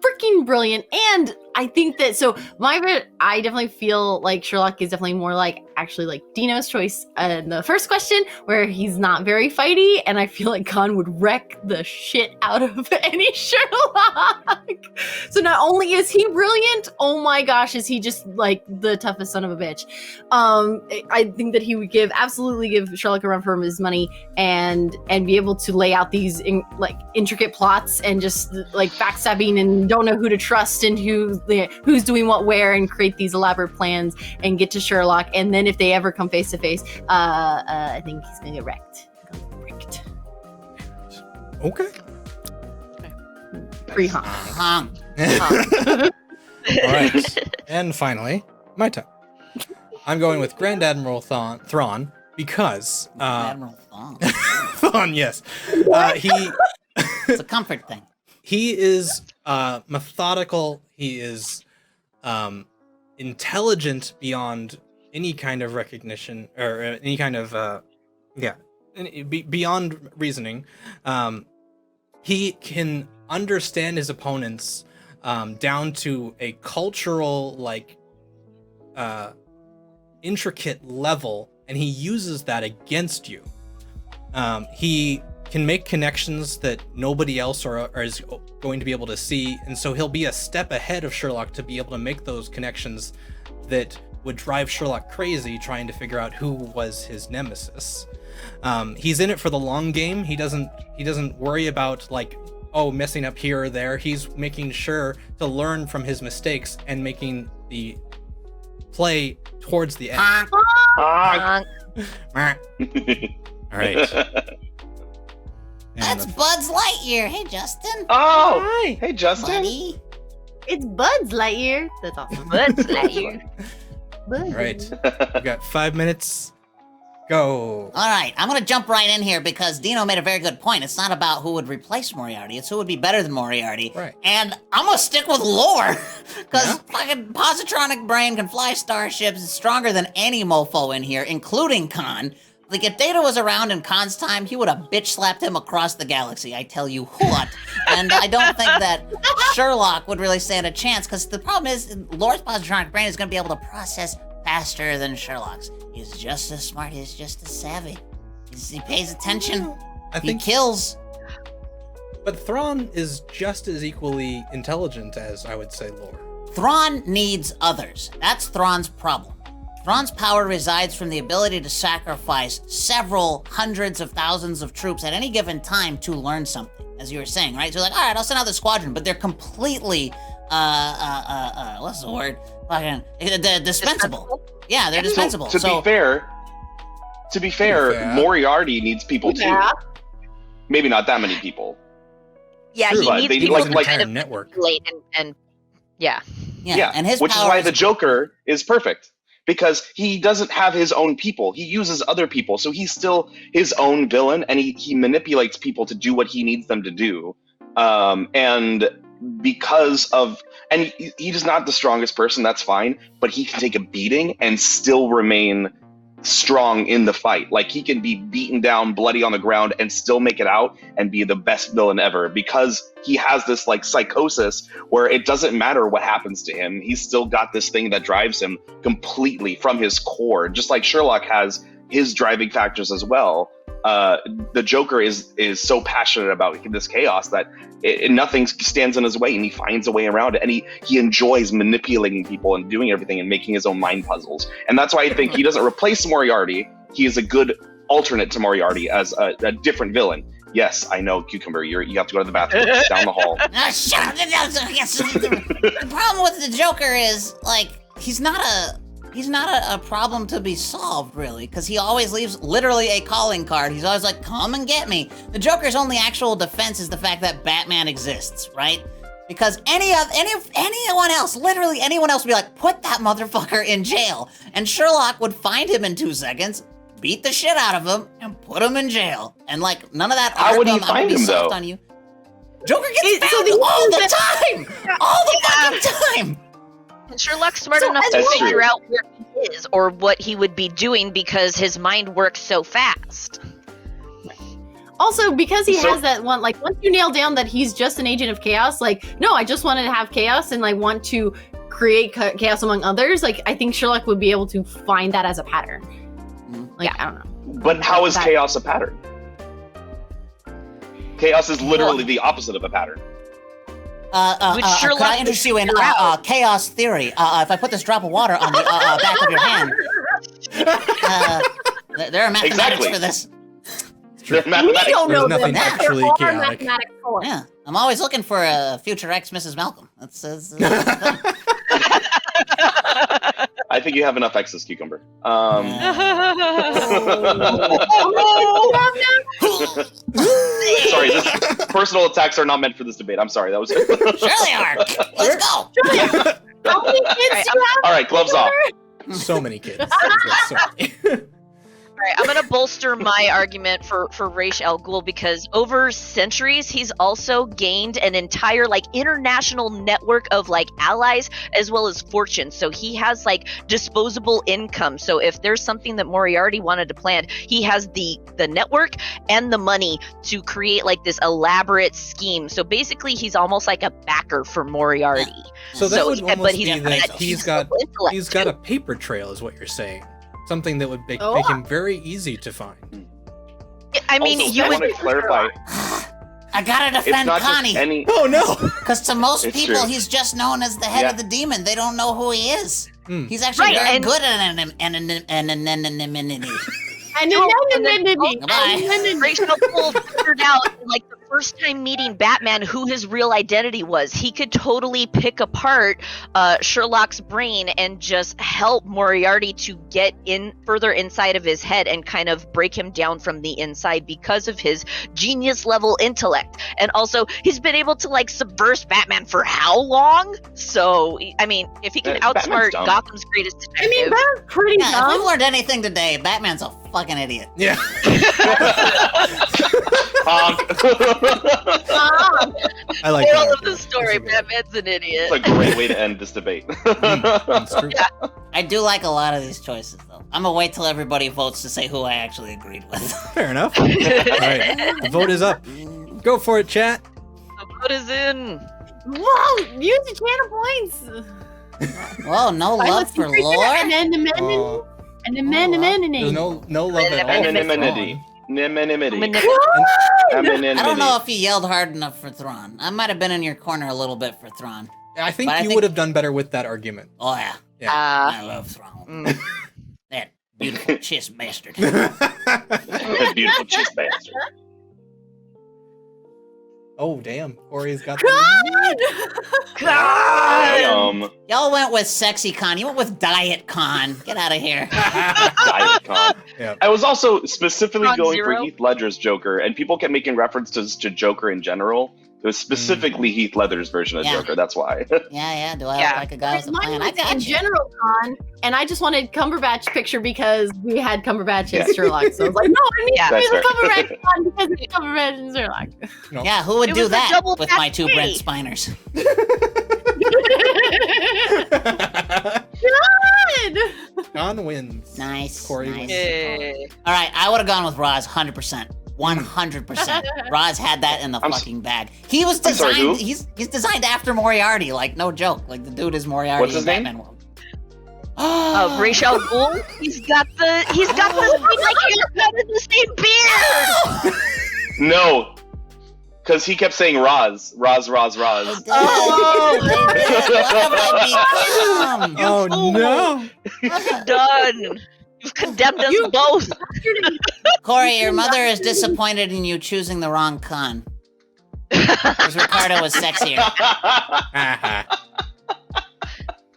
freaking brilliant, and I think that I definitely feel like Sherlock is definitely more actually like Dino's choice in the first question, where he's not very fighty, and I feel like Khan would wreck the shit out of any Sherlock. So not only is he brilliant, oh my gosh, is he just like the toughest son of a bitch. I think that he would absolutely give Sherlock a run for his money, and be able to lay out these intricate plots, and just like backstabbing and don't know who to trust and who's doing what where, and create these elaborate plans and get to Sherlock. And then if they ever come face to face, I think he's gonna get wrecked. Okay. Free honk. Honk. All right, and finally, my turn. I'm going with Grand Admiral Thrawn because Admiral Thong. Thrawn, yes. It's a comfort thing. He is methodical. He is intelligent beyond any kind of recognition, or any kind of beyond reasoning. He can understand his opponents down to a cultural intricate level and he uses that against you. He can make connections that nobody else is going to be able to see, and so he'll be a step ahead of Sherlock to be able to make those connections that would drive Sherlock crazy trying to figure out who was his nemesis. He's in it for the long game. He doesn't worry about like, oh, messing up here or there. He's making sure to learn from his mistakes and making the play towards the end. Ah. All right. That's Buzz Lightyear. Hey, Justin. Oh, Hi. hey, Justin. Buddy. It's Buzz Lightyear. That's awesome. Buzz Lightyear. Buzz. All right. We've got 5 minutes. Go. All right, I'm gonna jump right in here because Dino made a very good point. It's not about who would replace Moriarty; it's who would be better than Moriarty. Right. And I'm gonna stick with lore because Yeah. fucking positronic brain can fly starships. It's stronger than any mofo in here, including Khan. Like if Data was around in Khan's time, he would have bitch slapped him across the galaxy. I tell you what. And I don't think that Sherlock would really stand a chance because the problem is Lore's positronic brain is gonna be able to process faster than Sherlock's. He's just as smart, he's just as savvy. He pays attention, I he think, kills. but Thrawn is just as equally intelligent as I would say Lore. Thrawn needs others. That's Thrawn's problem. Thrawn's power resides from the ability to sacrifice several hundreds of thousands of troops at any given time to learn something, as you were saying, right? So like, all right, I'll send out the squadron, but they're completely, what's the word? Fucking, dispensable. Yeah, they're dispensable. To be fair, Yeah. Moriarty needs people Yeah. too. Maybe not that many people. Yeah, True, he but needs they people like- to like- kind of network. manipulate and yeah. Yeah, and his which is power why the Joker is perfect. Because he doesn't have his own people. He uses other people. So he's still his own villain, and he manipulates people to do what he needs them to do. And because of... And he's not the strongest person, that's fine. But he can take a beating and still remain strong in the fight. Like, he can be beaten down, bloody on the ground, and still make it out and be the best villain ever. Because he has this, like, psychosis where it doesn't matter what happens to him. He's still got this thing that drives him completely from his core. Just like Sherlock has his driving factors as well. The Joker is so passionate about this chaos that nothing stands in his way, and he finds a way around it. And he enjoys manipulating people and doing everything and making his own mind puzzles. And that's why I think he doesn't replace Moriarty. He is a good alternate to Moriarty as a different villain. Yes, I know, Cucumber. You have to go to the bathroom. It's down the hall. Ah, shut up. The problem with the Joker is, like, he's not a problem to be solved, really, because he always leaves literally a calling card. He's always like, come and get me. The Joker's only actual defense is the fact that Batman exists, right? Because anyone else, literally anyone else would be like, put that motherfucker in jail. And Sherlock would find him in 2 seconds, beat the shit out of him, and put him in jail. And, like, none of that How would he I'm gonna find be him, soft though? on you. Joker gets So found the- all the time! All the fucking time! And Sherlock's smart So enough to That's figure true. out where he is or what he would be doing because his mind works so fast. Also, because he So- has that one, like, once you nail down that he's just an agent of chaos, like, no, I just wanted to have chaos and, like, want to create chaos among others, like, I think Sherlock would be able to find that as a pattern. Like, I don't know. But how is That- chaos a pattern? Chaos is literally the opposite of a pattern. Which Could Sherlock I interest you in figure out. chaos theory? If I put this drop of water on the back of your hand, there are mathematics Exactly. for this. They're We mathematics. don't know There's nothing that. actually There are chaotic. mathematics for it. Yeah, I'm always looking for a future ex Mrs. Malcolm. That's I think you have enough excess, Cucumber. Sorry, personal attacks are not meant for this debate. I'm sorry. That was. Sure they are. Let's go. How many kids do you have? All right, gloves off. So many kids. So many. All right, I'm gonna bolster my argument for Ra's al Ghul because over centuries he's also gained an entire like international network of like allies as well as fortune. So he has like disposable income. So if there's something that Moriarty wanted to plan, he has the network and the money to create like this elaborate scheme. So basically, he's almost like a backer for Moriarty. So that would but almost he be doesn't that have he's that got intellect, he's got too. a paper trail, is what you're saying. something that would make him very easy to find. I mean, also, you I would. want to clarify. I gotta It's defend not Connie. just any. Oh no! Because to most It's people, true. he's just known as the head Yeah. of the demon. They don't know who he is. Hmm. He's actually Right, very and- good at anonymity. Goodbye. Ra's al Ghul figured out, like, the first time meeting Batman, who his real identity was. He could totally pick apart Sherlock's brain and just help Moriarty to get in further inside of his head and kind of break him down from the inside because of his genius level intellect. And also, he's been able to, like, subvert Batman for how long? So, I mean, if he can Batman's outsmart dumb. Gotham's greatest detective. I mean, that's pretty Yeah, if dumb. we've learned anything today, Batman's a fucking idiot. Yeah. I like Moral that. of the story, Batman's an idiot. It's a great way to end this debate. That's true. I do like a lot of these choices, though. I'm gonna wait till everybody votes to say who I actually agreed with. Fair enough. All right, the vote is up. Go for it, chat. What is in? Whoa! Use the channel points. Whoa, no love for lore? Oh, Oh, there's no love at all. Anonymity. Anonymity. I don't know if you yelled hard enough for Thrawn. I might have been in your corner a little bit for Thrawn. I think But I you think- would have done better with that argument. Oh, yeah. I love Thrawn. That beautiful chiss bastard. Beautiful cheese bastard. Oh, damn. Corey's got Damn. Y'all went with sexy con. You went with diet con. Get out of here. Diet Con. Yeah. I was also specifically Con going Zero? for Heath Ledger's Joker, and people kept making references to Joker in general. It was specifically Heath Ledger's version of Yeah. Joker. That's why. Yeah. Do I Yeah. look like a guy with a Mine plan? I was got in you. General Con, and I just wanted Cumberbatch picture because we had Cumberbatch as Sherlock. So I was like, no, I need Yeah. to be the That's Cumberbatch Con because it's Cumberbatch and Sherlock. Yeah, who would It do was a that double with my two Brent tax Spiners? Good. Con wins. Nice. Corey nice. wins. Yay. All right, I would have gone with Roz 100%. 100%. Roz had that in the I'm s- fucking bag. He was I'm sorry, designed. who? He's designed after Moriarty. Like no joke. Like the dude is Moriarty What's his in name? Batman world. Ra's al Ghul. He's got the same like haircut and the same beard. No. Because he kept saying Roz. Roz. They did. Oh. They did. What have I become? Oh, no. Done. You've condemned us both. Corey, your mother is disappointed in you choosing the wrong con. Because Ricardo was sexier.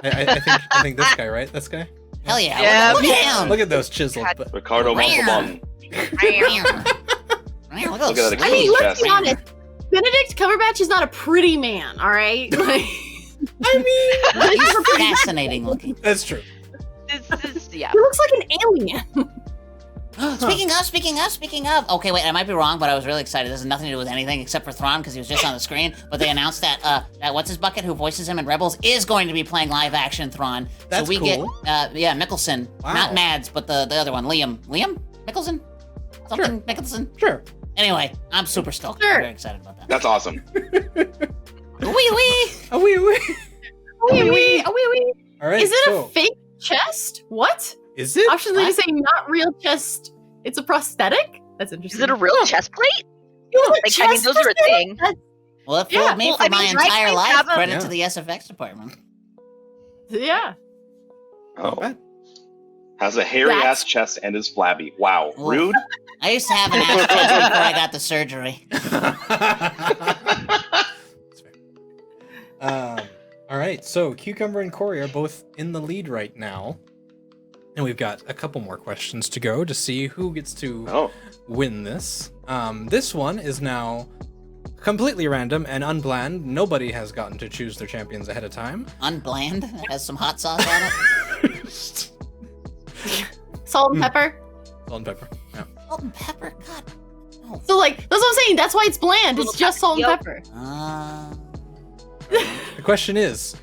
I think this guy, right? This guy? Hell yeah. Yeah. Look at him. Look at those chiseled. But Ricardo Montalban. Look at Look at those that I mean, Achilles let's be chest. honest. Benedict Cumberbatch is not a pretty man, all right? Like, He's fascinating looking. that's true. Yeah. he looks like an alien. Speaking of. Okay, wait, I might be wrong, but I was really excited. This has nothing to do with anything except for Thrawn because he was just on the screen. But they announced that what's his bucket who voices him in Rebels is going to be playing live action Thrawn. That's so we cool. get Mickelson, Wow. not Mads, but the other one, Liam Mickelson, something Mickelson. Sure. Anyway, I'm super stoked. Sure. I'm very excited about that. That's awesome. Wee wee. Oh, wee. Wee. All right. Is it so, a fake chest? What? Is it? Options leave saying not real chest. It's a prosthetic? That's interesting. Is it a real chest plate? It was a Like, I mean, chest those are a prosthetic? thing. Well, it fooled Yeah, me well, for I my mean, right, entire they life. have a- Credit Yeah. to the SFX department. Yeah. Oh. bad. Has a hairy That's- ass chest and is flabby. Wow. Ooh. Rude. I used to have an ass tattoo before I got the surgery. That's fair. All right, so Cucumber and Corey are both in the lead right now. And we've got a couple more questions to go to see who gets to Oh. win this. This one is now completely random and unplanned. Nobody has gotten to choose their champions ahead of time. Unbland. It has some hot sauce on it. Salt and pepper. Salt and pepper. Yeah. Salt and pepper. God. No. So, like, that's what I'm saying. That's why it's bland. It's just salt and Yep. pepper. The question is,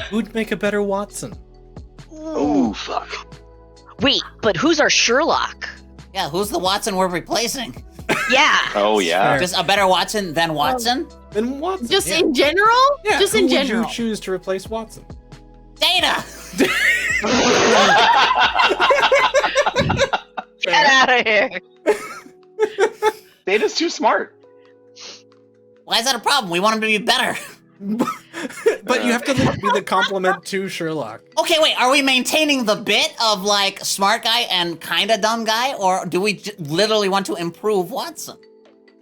who'd make a better Watson? Oh, fuck. Wait, but who's our Sherlock? Yeah, who's the Watson we're replacing? Yeah. Oh, yeah. Fair. Just a better Watson than Watson? Then Watson. Just yeah. in general? Yeah, Just who in would general. you choose to replace Watson? Data! Get out of here. Data's too smart. Why is that a problem? We want him to be better. But you have to be the compliment to Sherlock. Okay, wait, are we maintaining the bit of, like, smart guy and kinda dumb guy, or do we literally want to improve Watson?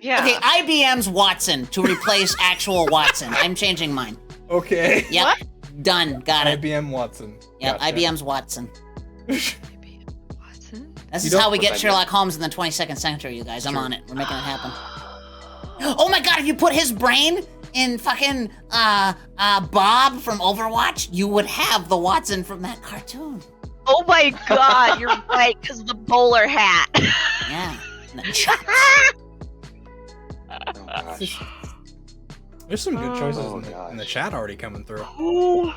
Yeah. Okay, IBM's Watson to replace actual Watson. I'm changing mine. Okay. Yep, done, got it. IBM Watson. Yep, Gotcha. IBM's Watson. Watson? This You is don't how we put get that Sherlock Holmes in the 22nd century, you guys. I'm on it. We're making it happen. Oh my god, if you put his brain in fucking Bob from Overwatch, you would have the Watson from that cartoon. Oh my god, you're right, because of the bowler hat. Yeah. Oh, gosh. There's some good choices Oh, in the gosh. chat already coming through. I'm Well,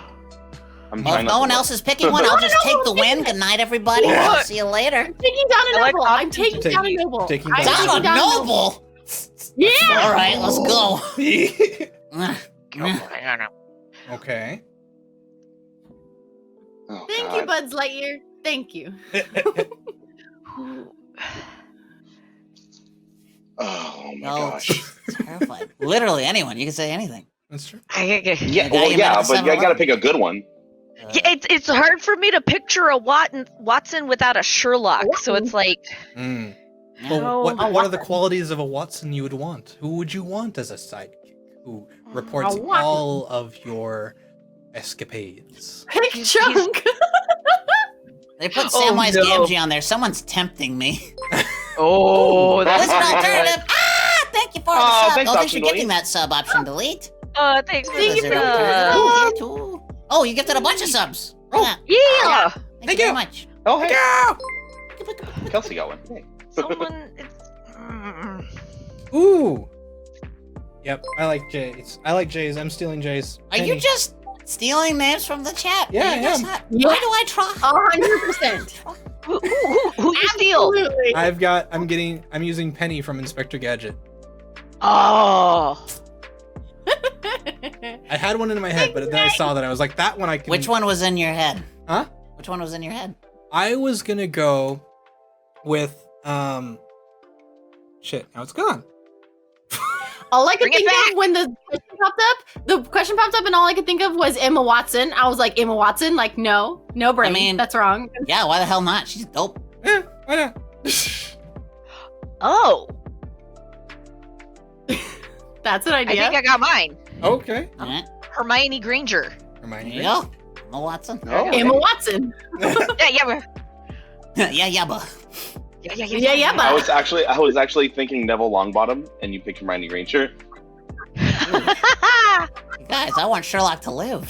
if trying no not one to else is picking one, I'll just take the win. Good night, everybody. I'll see you later. I'm taking down a I like noble. I'm options. taking down a noble. Taking I'm down taking Down a down noble. Yeah. All right, let's go. Okay. Oh, Thank God. you, Buzz Lightyear. Thank you. Oh my No, gosh. terrified. Literally anyone. You can say anything. That's true. Yeah, The guy well, you met yeah, at but you gotta 7-Eleven. pick a good one. It's hard for me to picture a Watson without a Sherlock, so it's like, Mm. Yeah. Well, No. what are the qualities of a Watson you would want? Who would you want as a sidekick who reports A Watson. all of your escapades? Pick Chunk. They put Oh, Samwise no. Gamgee on there. Someone's tempting me. oh, Listen, that's alternative. Ah, thank you for the Oh, sub. thanks, Oh, thanks option for giving delete. that sub. Option delete. thanks for Thank the you for Lizard the alternative. sub. Oh, here too. Oh, you gifted a bunch of subs. Oh. Yeah. Yeah, Thank you very much. Oh, hey, Go! Kelsey got one. Hey. someone. Ooh. Yep, I like Jay's. I like Jay's. I'm stealing Jay's. Are you just stealing names from the chat? Yeah, Are you I just am. not- Yeah. Why do I try? 100%. Who you steal? Absolutely. I'm using Penny from Inspector Gadget. Oh, I had one in my head, but then I saw that I was like, that one I can. Which one was in your head? Huh? Which one was in your head? I was gonna go with shit. Now it's gone. All I could Bring it think back. of when the question popped up, and all I could think of was Emma Watson. I was like, Emma Watson? Like, no brain. mean- That's wrong. Yeah, why the hell not? She's dope. Yeah, why not? oh! That's an I idea. think I got mine. Okay. All right. Hermione Granger. There Hermione. you go. Emma Watson. Oh, Emma Watson. Yeah, yeah, yeah, yabba. Yeah, I but was actually thinking Neville Longbottom, and you picked Hermione Granger. Guys, I want Sherlock to live.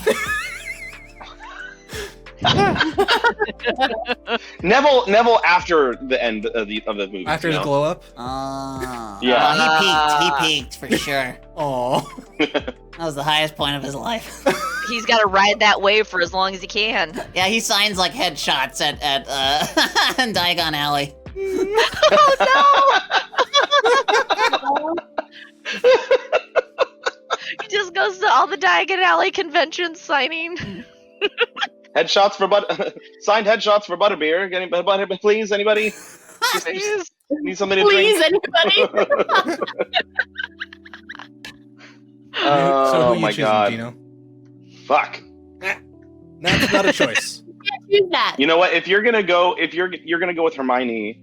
Neville after the end of the movie. After you his know? glow up. Yeah. Oh, he peaked for sure. Oh. That was the highest point of his life. He's got to ride that wave for as long as he can. Yeah, he signs like headshots at Diagon Alley. He just goes to all the Diagon Alley conventions signing. Headshots for signed headshots for Butterbeer. Anybody, please? Anybody? Just need something to please, drink. anybody. So Oh who you my choosing, god! Gino? Fuck. That's not a choice. Choose that. You know what? If you're gonna go with Hermione,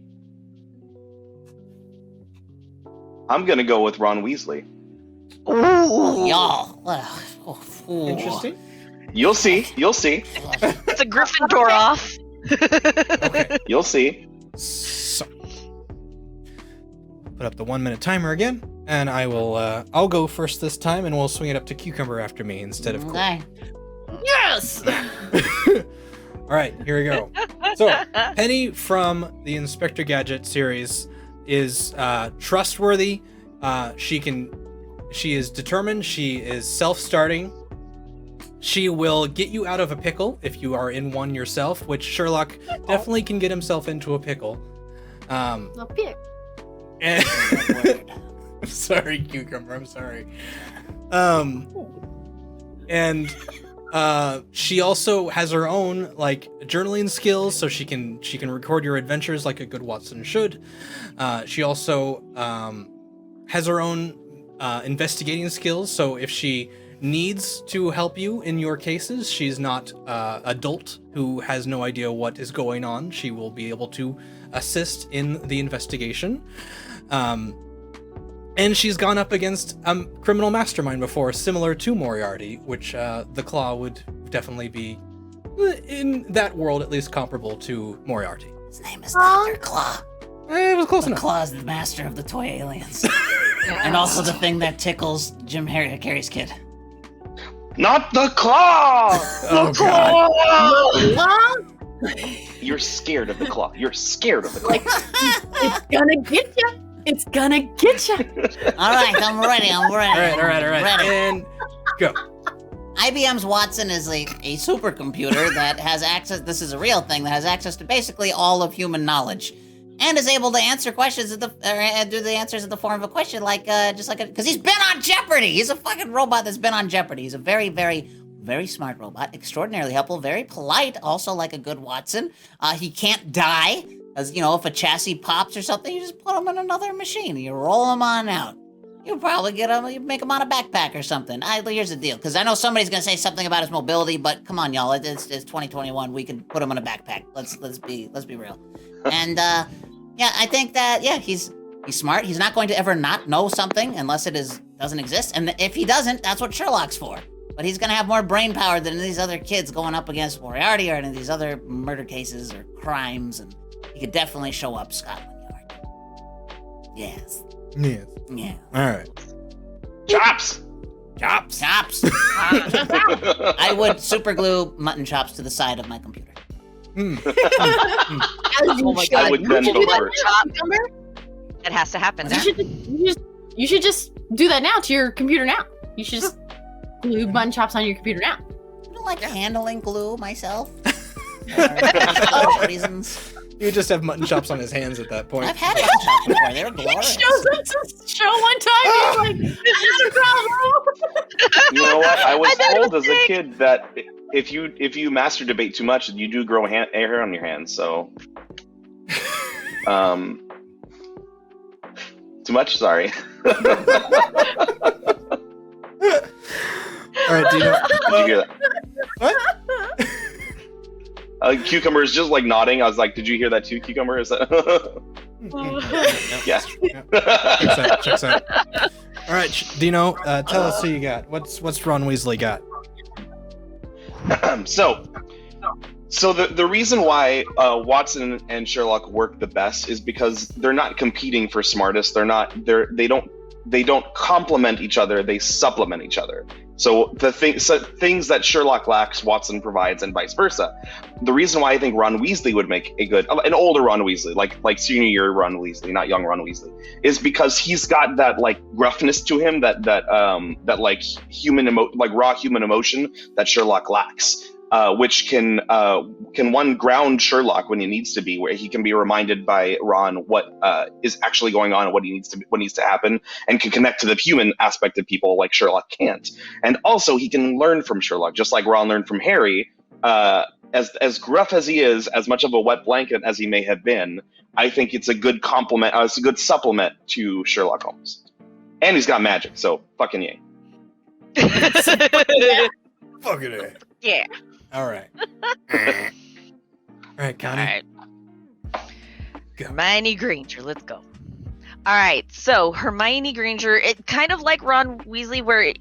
I'm gonna go with Ron Weasley. Oh, y'all. Ooh. Interesting. You'll see. You'll see. It's a Gryffindor off. Okay. You'll see. So, put up the 1 minute timer again, and I'll go first this time, and we'll swing it up to Cucumber after me instead of Cool. Okay. Yes. All right, here we go. So, Penny from the Inspector Gadget series is trustworthy. She is determined. She is self-starting. She will get you out of a pickle if you are in one yourself, which Sherlock definitely can get himself into a pickle. A pick. And I'm sorry, Cucumber. I'm sorry. And She also has her own like journaling skills, so she can record your adventures like a good Watson should. She also has her own investigating skills, so if she needs to help you in your cases, she's not a dolt who has no idea what is going on. She will be able to assist in the investigation. And she's gone up against a criminal mastermind before, similar to Moriarty, which the Claw would definitely be, in that world at least, comparable to Moriarty. His name is Dr. Claw. It was close The enough. Claw is the master of the toy aliens. And also the thing that tickles Jim Carrey's kid. Not the claw! Oh, God. You're scared of the claw. You're scared of the claw. It's gonna get you. It's gonna get you. All right, I'm ready. All right. Ready. And go. IBM's Watson is a supercomputer that has access, this is a real thing, that has access to basically all of human knowledge. And is able to answer questions do the answers in the form of a question, like because he's been on Jeopardy. He's a fucking robot that's been on Jeopardy. He's a very, very, very smart robot, extraordinarily helpful, very polite, also like a good Watson. He can't die, as if a chassis pops or something, you just put him in another machine. You roll him on out. You probably you make him on a backpack or something. Here's the deal, because I know somebody's gonna say something about his mobility, but come on, y'all, it's 2021. We can put him in a backpack. Let's be real. And I think that he's smart. He's not going to ever not know something unless it doesn't exist. And if he doesn't, that's what Sherlock's for. But he's gonna have more brain power than these other kids going up against Moriarty or any of these other murder cases or crimes, and he could definitely show up Scotland Yard. Yes. Yes. Yeah. All right. Chops! Chops. I would super glue mutton chops to the side of my computer. Oh my I would then go first. That has to happen. You should just do that now to your computer now. You should just glue mutton chops on your computer now. I don't like handling glue myself. For reasons. You would just have mutton chops on his hands at that point. I've had mutton chops before. They were glorious. Shows up to show one time. He's like, "Not a problem." You know what? I was told as a kid that if you master debate too much, you do grow hair on your hands. So, too much. Sorry. All right. Do you know? Did you hear that? What? Cucumber is just like nodding. I was like, "Did you hear that too, Cucumber?" Is that? Yeah. Checks out. All right, Dino, tell us who you got. What's Ron Weasley got? So the reason why Watson and Sherlock work the best is because they're not competing for smartest. They don't complement each other. They supplement each other. So things that Sherlock lacks, Watson provides, and vice versa. The reason why I think Ron Weasley would make an older Ron Weasley, like senior year Ron Weasley, not young Ron Weasley, is because he's got that like gruffness to him, that like raw human emotion that Sherlock lacks. Which can one ground Sherlock when he needs to be, where he can be reminded by Ron what is actually going on and what needs to happen, and can connect to the human aspect of people like Sherlock can't. And also he can learn from Sherlock, just like Ron learned from Harry. As gruff as he is, as much of a wet blanket as he may have been, I think it's a good complement. It's a good supplement to Sherlock Holmes, and he's got magic, so fucking yay. Fucking A. Yeah. All right. All right, Connie. All right. Go. Hermione Granger, let's go. All right, so Hermione Granger, it kind of like Ron Weasley, where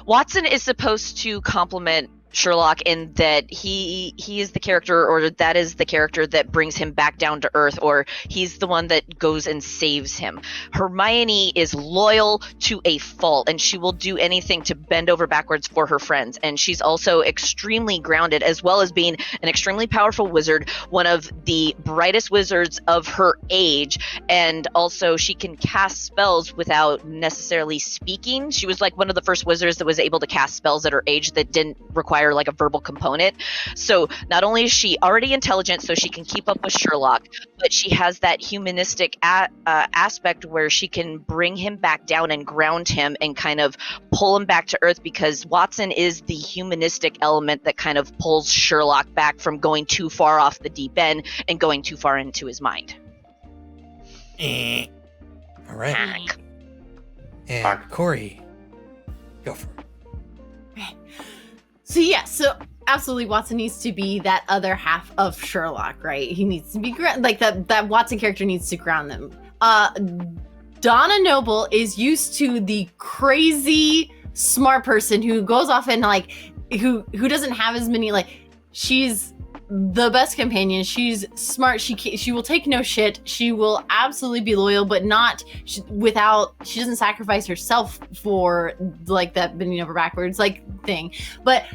Watson is supposed to complement Sherlock in that he is the character, or that is the character that brings him back down to earth, or he's the one that goes and saves him. Hermione is loyal to a fault, and she will do anything to bend over backwards for her friends. And she's also extremely grounded, as well as being an extremely powerful wizard, one of the brightest wizards of her age. And also she can cast spells without necessarily speaking. She was like one of the first wizards that was able to cast spells at her age that didn't require require like a verbal component. So not only is she already intelligent, so she can keep up with Sherlock, but she has that humanistic aspect where she can bring him back down and ground him and kind of pull him back to earth, because Watson is the humanistic element that kind of pulls Sherlock back from going too far off the deep end and going too far into his mind. All right. And Corey, go for it. So absolutely, Watson needs to be that other half of Sherlock, right? He needs to be like that Watson character needs to ground them. Donna Noble is used to the crazy smart person who goes off and like who doesn't have as many, like, she's the best companion. She's smart. She will take no shit. She will absolutely be loyal, but not she doesn't sacrifice herself for like that bending over backwards like thing. But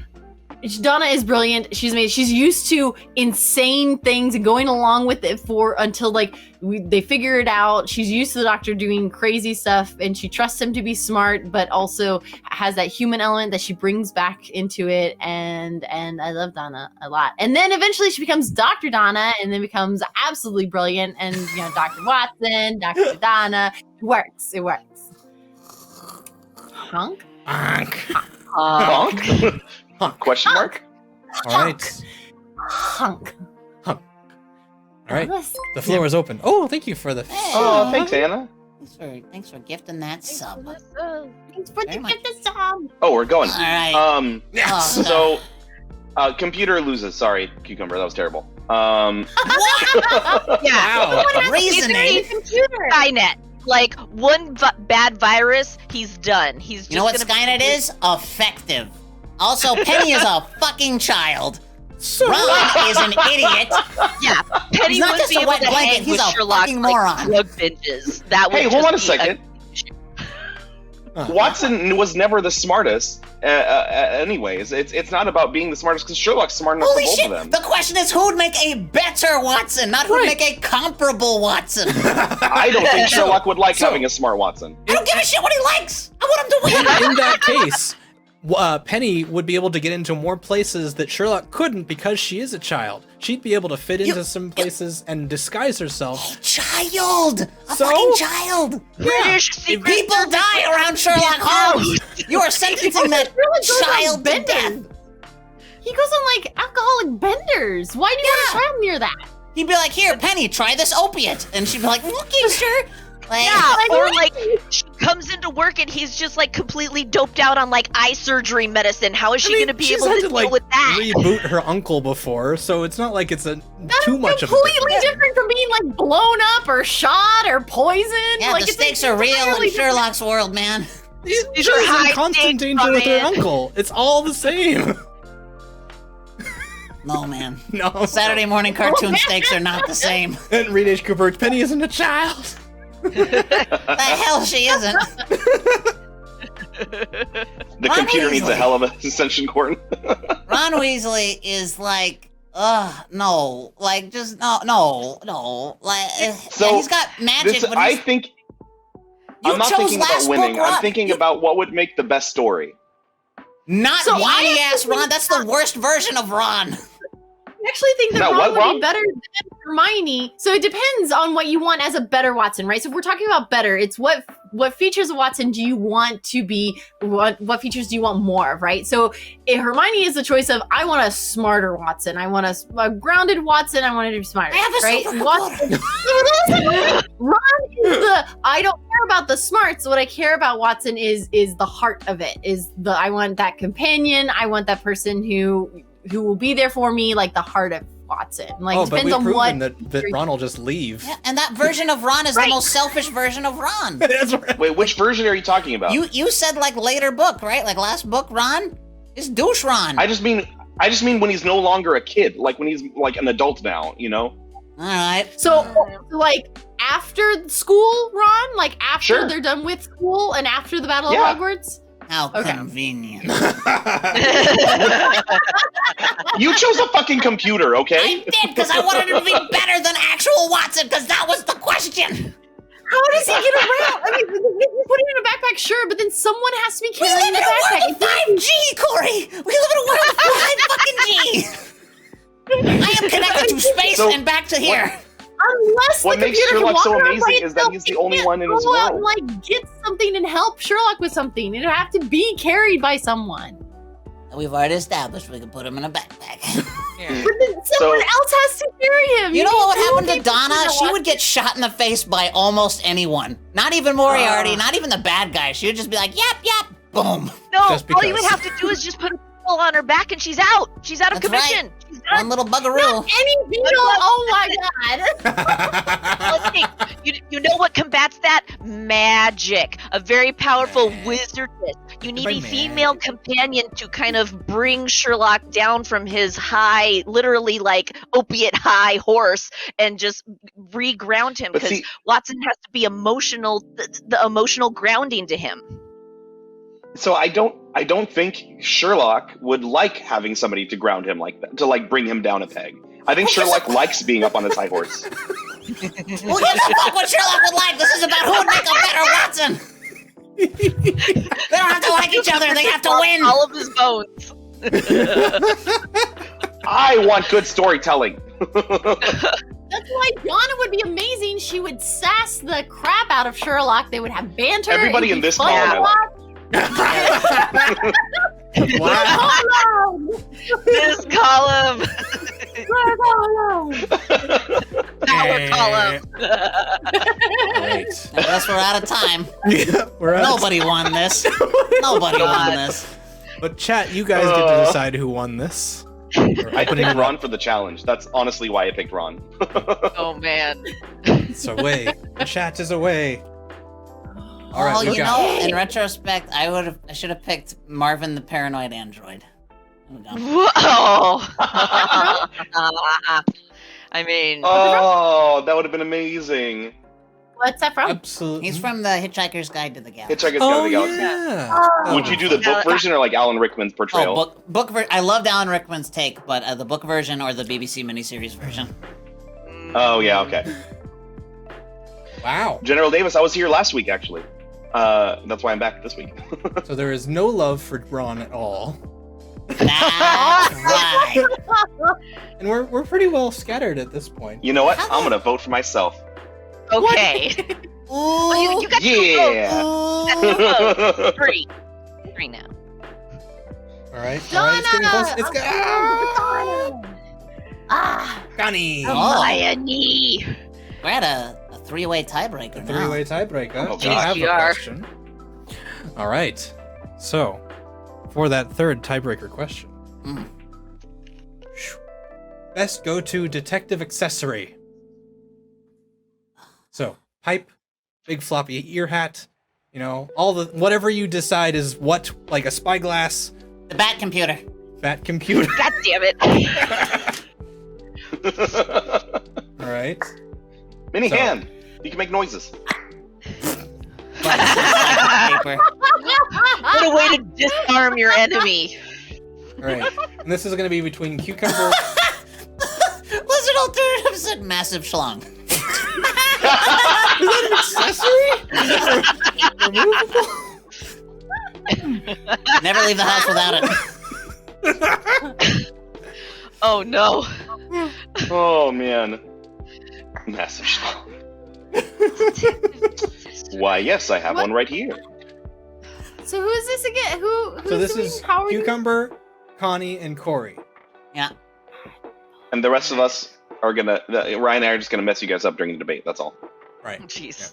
Donna is brilliant. She's used to insane things and going along with it until like they figure it out. She's used to the Doctor doing crazy stuff, and she trusts him to be smart, but also has that human element that she brings back into it. And I love Donna a lot. And then eventually she becomes Dr. Donna, and then becomes absolutely brilliant. And Dr. Watson, Dr. Donna, it works. Honk. Honk? Question mark? All right. Honk. All right. The floor is open. Oh, thank you for the. Oh, thanks, Anna. Thanks for gifting that sub. Thanks for Very much. the song. Oh, we're going. All right. Yes. Oh, So, computer loses. Sorry, Cucumber. That was terrible. Yeah. Wow. Reasoning. Skynet. Like one bad virus, he's done. He's just You know what gonna Skynet is? Effective. Also, Penny is a fucking child. Ron is an idiot. Yeah, Penny He's not would just be a able wet to blanket, hang he's with a Sherlock fucking like moron. drug binges. That would Hey, hold on a just be second. Watson was never the smartest. Anyways, it's not about being the smartest, because Sherlock's smart enough Holy for both shit! of them. The question is who'd make a better Watson, not who'd make a comparable Watson. I don't think Sherlock would like having a smart Watson. I don't give a shit what he likes. I want him to win. In that case, Penny would be able to get into more places that Sherlock couldn't because she is a child. She'd be able to fit into some places and disguise herself. Child! A So? fucking child! British secret People service. die around Sherlock Holmes! You are sentencing that Really goes on child to benders. death! He goes on like alcoholic benders. Why do you want a child near that? He'd be like, here, Penny, try this opiate. And she'd be like, okay, sure. Like, Yeah, or like she comes into work and he's just like completely doped out on like eye surgery medicine. How is she going to be she's able had to to deal with that? reboot her uncle before, so it's not like it's too much of a Completely different from being like blown up or shot or poisoned. yeah, like the stakes are real entirely in Sherlock's world, man. She's These are in high constant stakes, danger with her Brian. uncle. It's all the same. No, man. No. Saturday morning cartoon stakes are not the same. And Reed H. Cooper, Penny isn't a child. The hell she isn't. The Ron computer needs a Weasley. hell of a ascension cord. Ron Weasley is like, no. Like, just, no. Like, So, he's got magic, but I he's, think you I'm not chose thinking about last winning. book, Ron. I'm thinking about what would make the best story. Not So I whiny ass actually Ron. That's the worst version of Ron. I actually think that No, Ron what, would Ron? be better than Hermione. So it depends on what you want as a better Watson, right? So if we're talking about better, it's what features of Watson do you want to be? What features do you want more of, right? So if Hermione is the choice of I want a smarter Watson, I want a grounded Watson, I want to be smarter. I have a right? supercomputer. Ron is the I don't care about the smarts. What I care about Watson is the heart of it. I want that companion. I want that person who will be there for me, like the heart of Watson. Like Oh, but depends we've on proven what. that Ron will just leave. Yeah, and that version of Ron is the most selfish version of Ron. That's right. Wait, which version are you talking about? You said like later book, right? Like last book, Ron is douche Ron. I just mean when he's no longer a kid, like when he's like an adult now, you know? All right. So like after school, Ron, like after Sure. they're done with school and after the Battle Yeah. of Hogwarts. How Okay. convenient. You chose a fucking computer, I okay? did because I wanted him to be better than actual Watson because that was the question. How does he get around? I mean, you put him in a backpack backpack, sure, but then someone has to be We live carrying in the a world backpack. of 5G, Corey! We live in a world of 5 fucking G! I am connected to space So, and back to here. Unless What the makes computer Sherlock can so walk around by amazing is that itself, he's the it only can't one in his go out world. and, like, get something and help Sherlock with something. It'd have to be carried by someone. We've already established we can put him in a backpack. Yeah. But then someone else has to carry him. You know need what would two happen to people Donna? do She that. would get shot in the face by almost anyone. Not even Moriarty, not even the bad guy. She would just be like, yep, boom. No, Just all you would because. have to do is just put a beetle on her back and she's out. She's out of That's right. commission. She's out. One little buggeroo. Any beetle? Oh my god. Okay, you know what combats that? Magic. A very powerful Magic. wizardess. You need By a female magic. companion to kind of bring Sherlock down from his high, literally like opiate high horse and just reground him But because see, Watson has to be emotional, the emotional grounding to him. so I don't think Sherlock would like having somebody to ground him like that, to like bring him down a peg. I think Sherlock likes being up on his high horse. Who gives a fuck what Sherlock would like? This is about who would make a better Watson. They don't have to like each other. They have to win. All of his bones. I want good storytelling. That's why Donna would be amazing. She would sass the crap out of Sherlock. They would have banter. Everybody It'd in be this fun column to I like. Wow. This column. Power column. Great. I guess we're out of time. Yeah, we're out. Nobody won this. Nobody won this. But chat, you guys get to decide who won this. I picked Ron for the challenge. That's honestly why I picked Ron. Oh man. It's away. The chat is away. All right, Oh, we've you got- know, in retrospect, I should have picked Marvin the Paranoid Android. I'm done. Whoa. I mean, Oh, that would have been amazing. What's that from? Absolutely. He's from the Hitchhiker's Guide to the Galaxy. Hitchhiker's Guide Oh to the Galaxy. yeah. Oh. Would you do the book version or like Alan Rickman's portrayal? Oh, I loved Alan Rickman's take, but the book version or the BBC miniseries version. Oh, yeah, okay. Wow. General Davis, I was here last week actually. That's why I'm back this week. So there is no love for Ron at all, That's right. and we're pretty well scattered at this point. You know what? I'm gonna vote for myself. okay. Ooh, You got Yeah. ooh. three now. All right. All right. It's getting close. It's Ah, Connie. Hermione. We're at a three-way tiebreaker A now. three-way tiebreaker. Oh, We have a GR. question. All right. So, for that third tiebreaker question, Mm. best go-to detective accessory. So, pipe, big floppy ear hat, you know, all the whatever you decide is what, like a spyglass, The Bat Computer. bat computer. God damn it. All right. Mini So- hand. You can make noises. Paper. What a way to disarm your enemy. All right. And this is going to be between cucumber. Lizard Alternative said massive schlong. Is that an accessory? Removable? Never leave the house without it. Oh no. Oh man. Massive schlong. Why, yes, I have What? one right here. so who is this again? Who's So this doing is Power Rangers? cucumber, Connie, and Corey. Yeah. And the rest of us are gonna, Ryan and I are just gonna mess you guys up during the debate, that's all. Right. Jeez.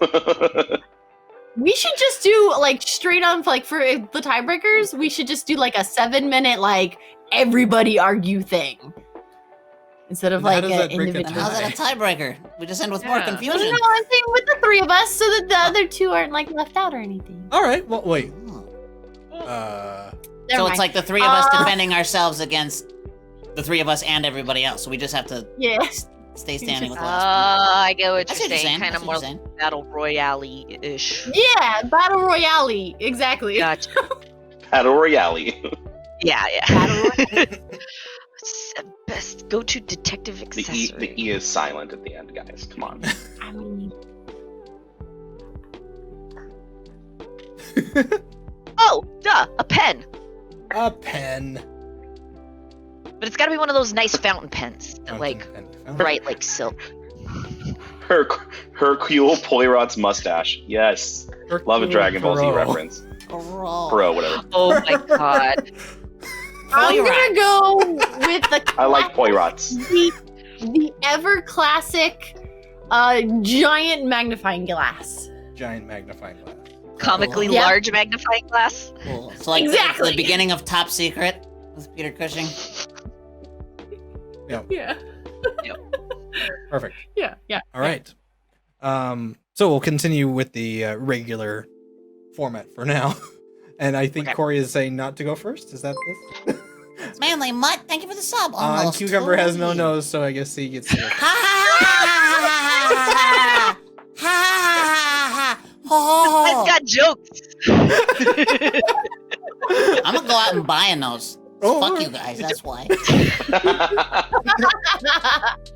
We should just do like straight on like for the tiebreakers. We should just do like a 7-minute like everybody argue thing instead of And how like does an that break it And individual. how's that a tiebreaker? We just end with more Yeah. No, confusion. no, I'm saying with the three of us, so that the other two aren't like left out or anything. All right. Well, wait. So Never it's mind. like the three of us Uh, defending ourselves against the three of us and everybody else. So we just have to Yeah. stay standing with the Oh, last I get what one. I you're see what you're saying. saying. Kind I of see more what you're saying. battle royale-ish. Yeah, battle royale, exactly. Gotcha. Battle Royale. Yeah, yeah. Battle royale. Best go-to detective The accessory. E is silent at the end, guys. Come on. I mean, Oh, duh, a pen. A pen. But it's got to be one of those nice fountain pens that, like, bright like silk. Hercule Poirot's mustache. Yes. Love a Dragon Ball Z reference. Bro, whatever. Oh my god. I'm gonna go with the. I like Poirots. The ever classic, giant magnifying glass. Giant magnifying glass. Comically Yeah. large magnifying glass. Cool. It's like Exactly. the beginning of Top Secret with Peter Cushing. Yeah. Perfect. Yeah. All right. So we'll continue with the regular format for now. And I think Okay. Corey is saying not to go first. Is that this? It's Manly Mutt. Thank you for the sub. And Almost Cucumber has no totally. nose, so I guess he gets to go. Ha ha ha ha ha ha ha. I've got jokes. I'm gonna go out and buy a nose. Oh. Fuck you guys. That's why. Do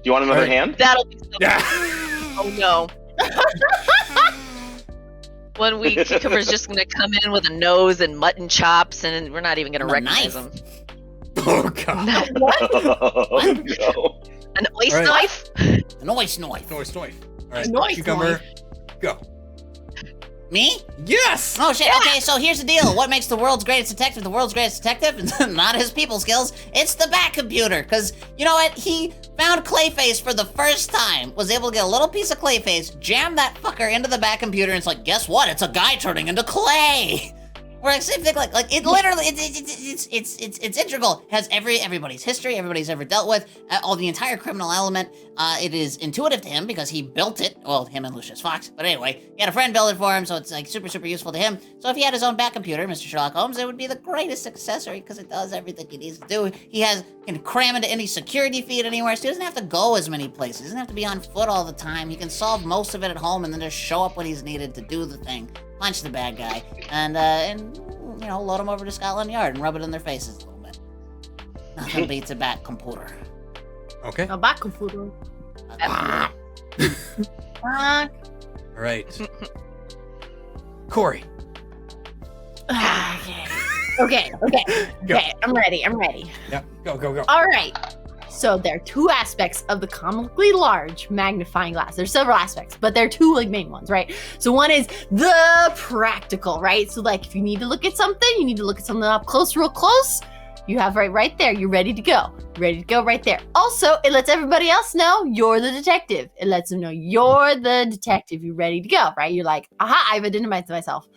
you want another Alright. hand? That'll be so Yeah. Oh no. One week, Cucumber's just gonna come in with a nose and mutton chops, and we're not even gonna And a recognize knife. him. Oh god. Oh, no. An ice All right. knife? Noise, noise. Noise. All right. Noise, Cucumber. Go. Me? Yes. Oh shit. Okay, so here's the deal. What makes the world's greatest detective the world's greatest detective? Not his people skills. It's the back computer. Cause you know what? He found Clayface for the first time. Was able to get a little piece of Clayface, jam that fucker into the back computer, and it's like, guess what? It's a guy turning into clay. Or like same thing, like it literally, it's integral. It has everybody's history, everybody's ever dealt with, all the entire criminal element. It is intuitive to him because he built it. Well, him and Lucius Fox. But anyway, he had a friend build it for him, so it's like super useful to him. So if he had his own back computer, Mr. Sherlock Holmes, it would be the greatest accessory because it does everything he needs to do. He can cram into any security feed anywhere, so he doesn't have to go as many places. He doesn't have to be on foot all the time. He can solve most of it at home and then just show up when he's needed to do the thing. Punch the bad guy, and you know, load them over to Scotland Yard and rub it in their faces a little bit. Nothing beats a back computer. Okay. A back computer. All right. Corey. Okay. Go. I'm ready. Yeah. Go. All right. So there are two aspects of the comically large magnifying glass. There's several aspects, but there are two like main ones, right? So one is the practical, right? So like if you need to look at something, you need to look at something up close, real close. You have right there. You're ready to go. Ready to go right there. Also, it lets everybody else know you're the detective. It lets them know you're the detective. You're ready to go, right? You're like, aha, I've identified myself.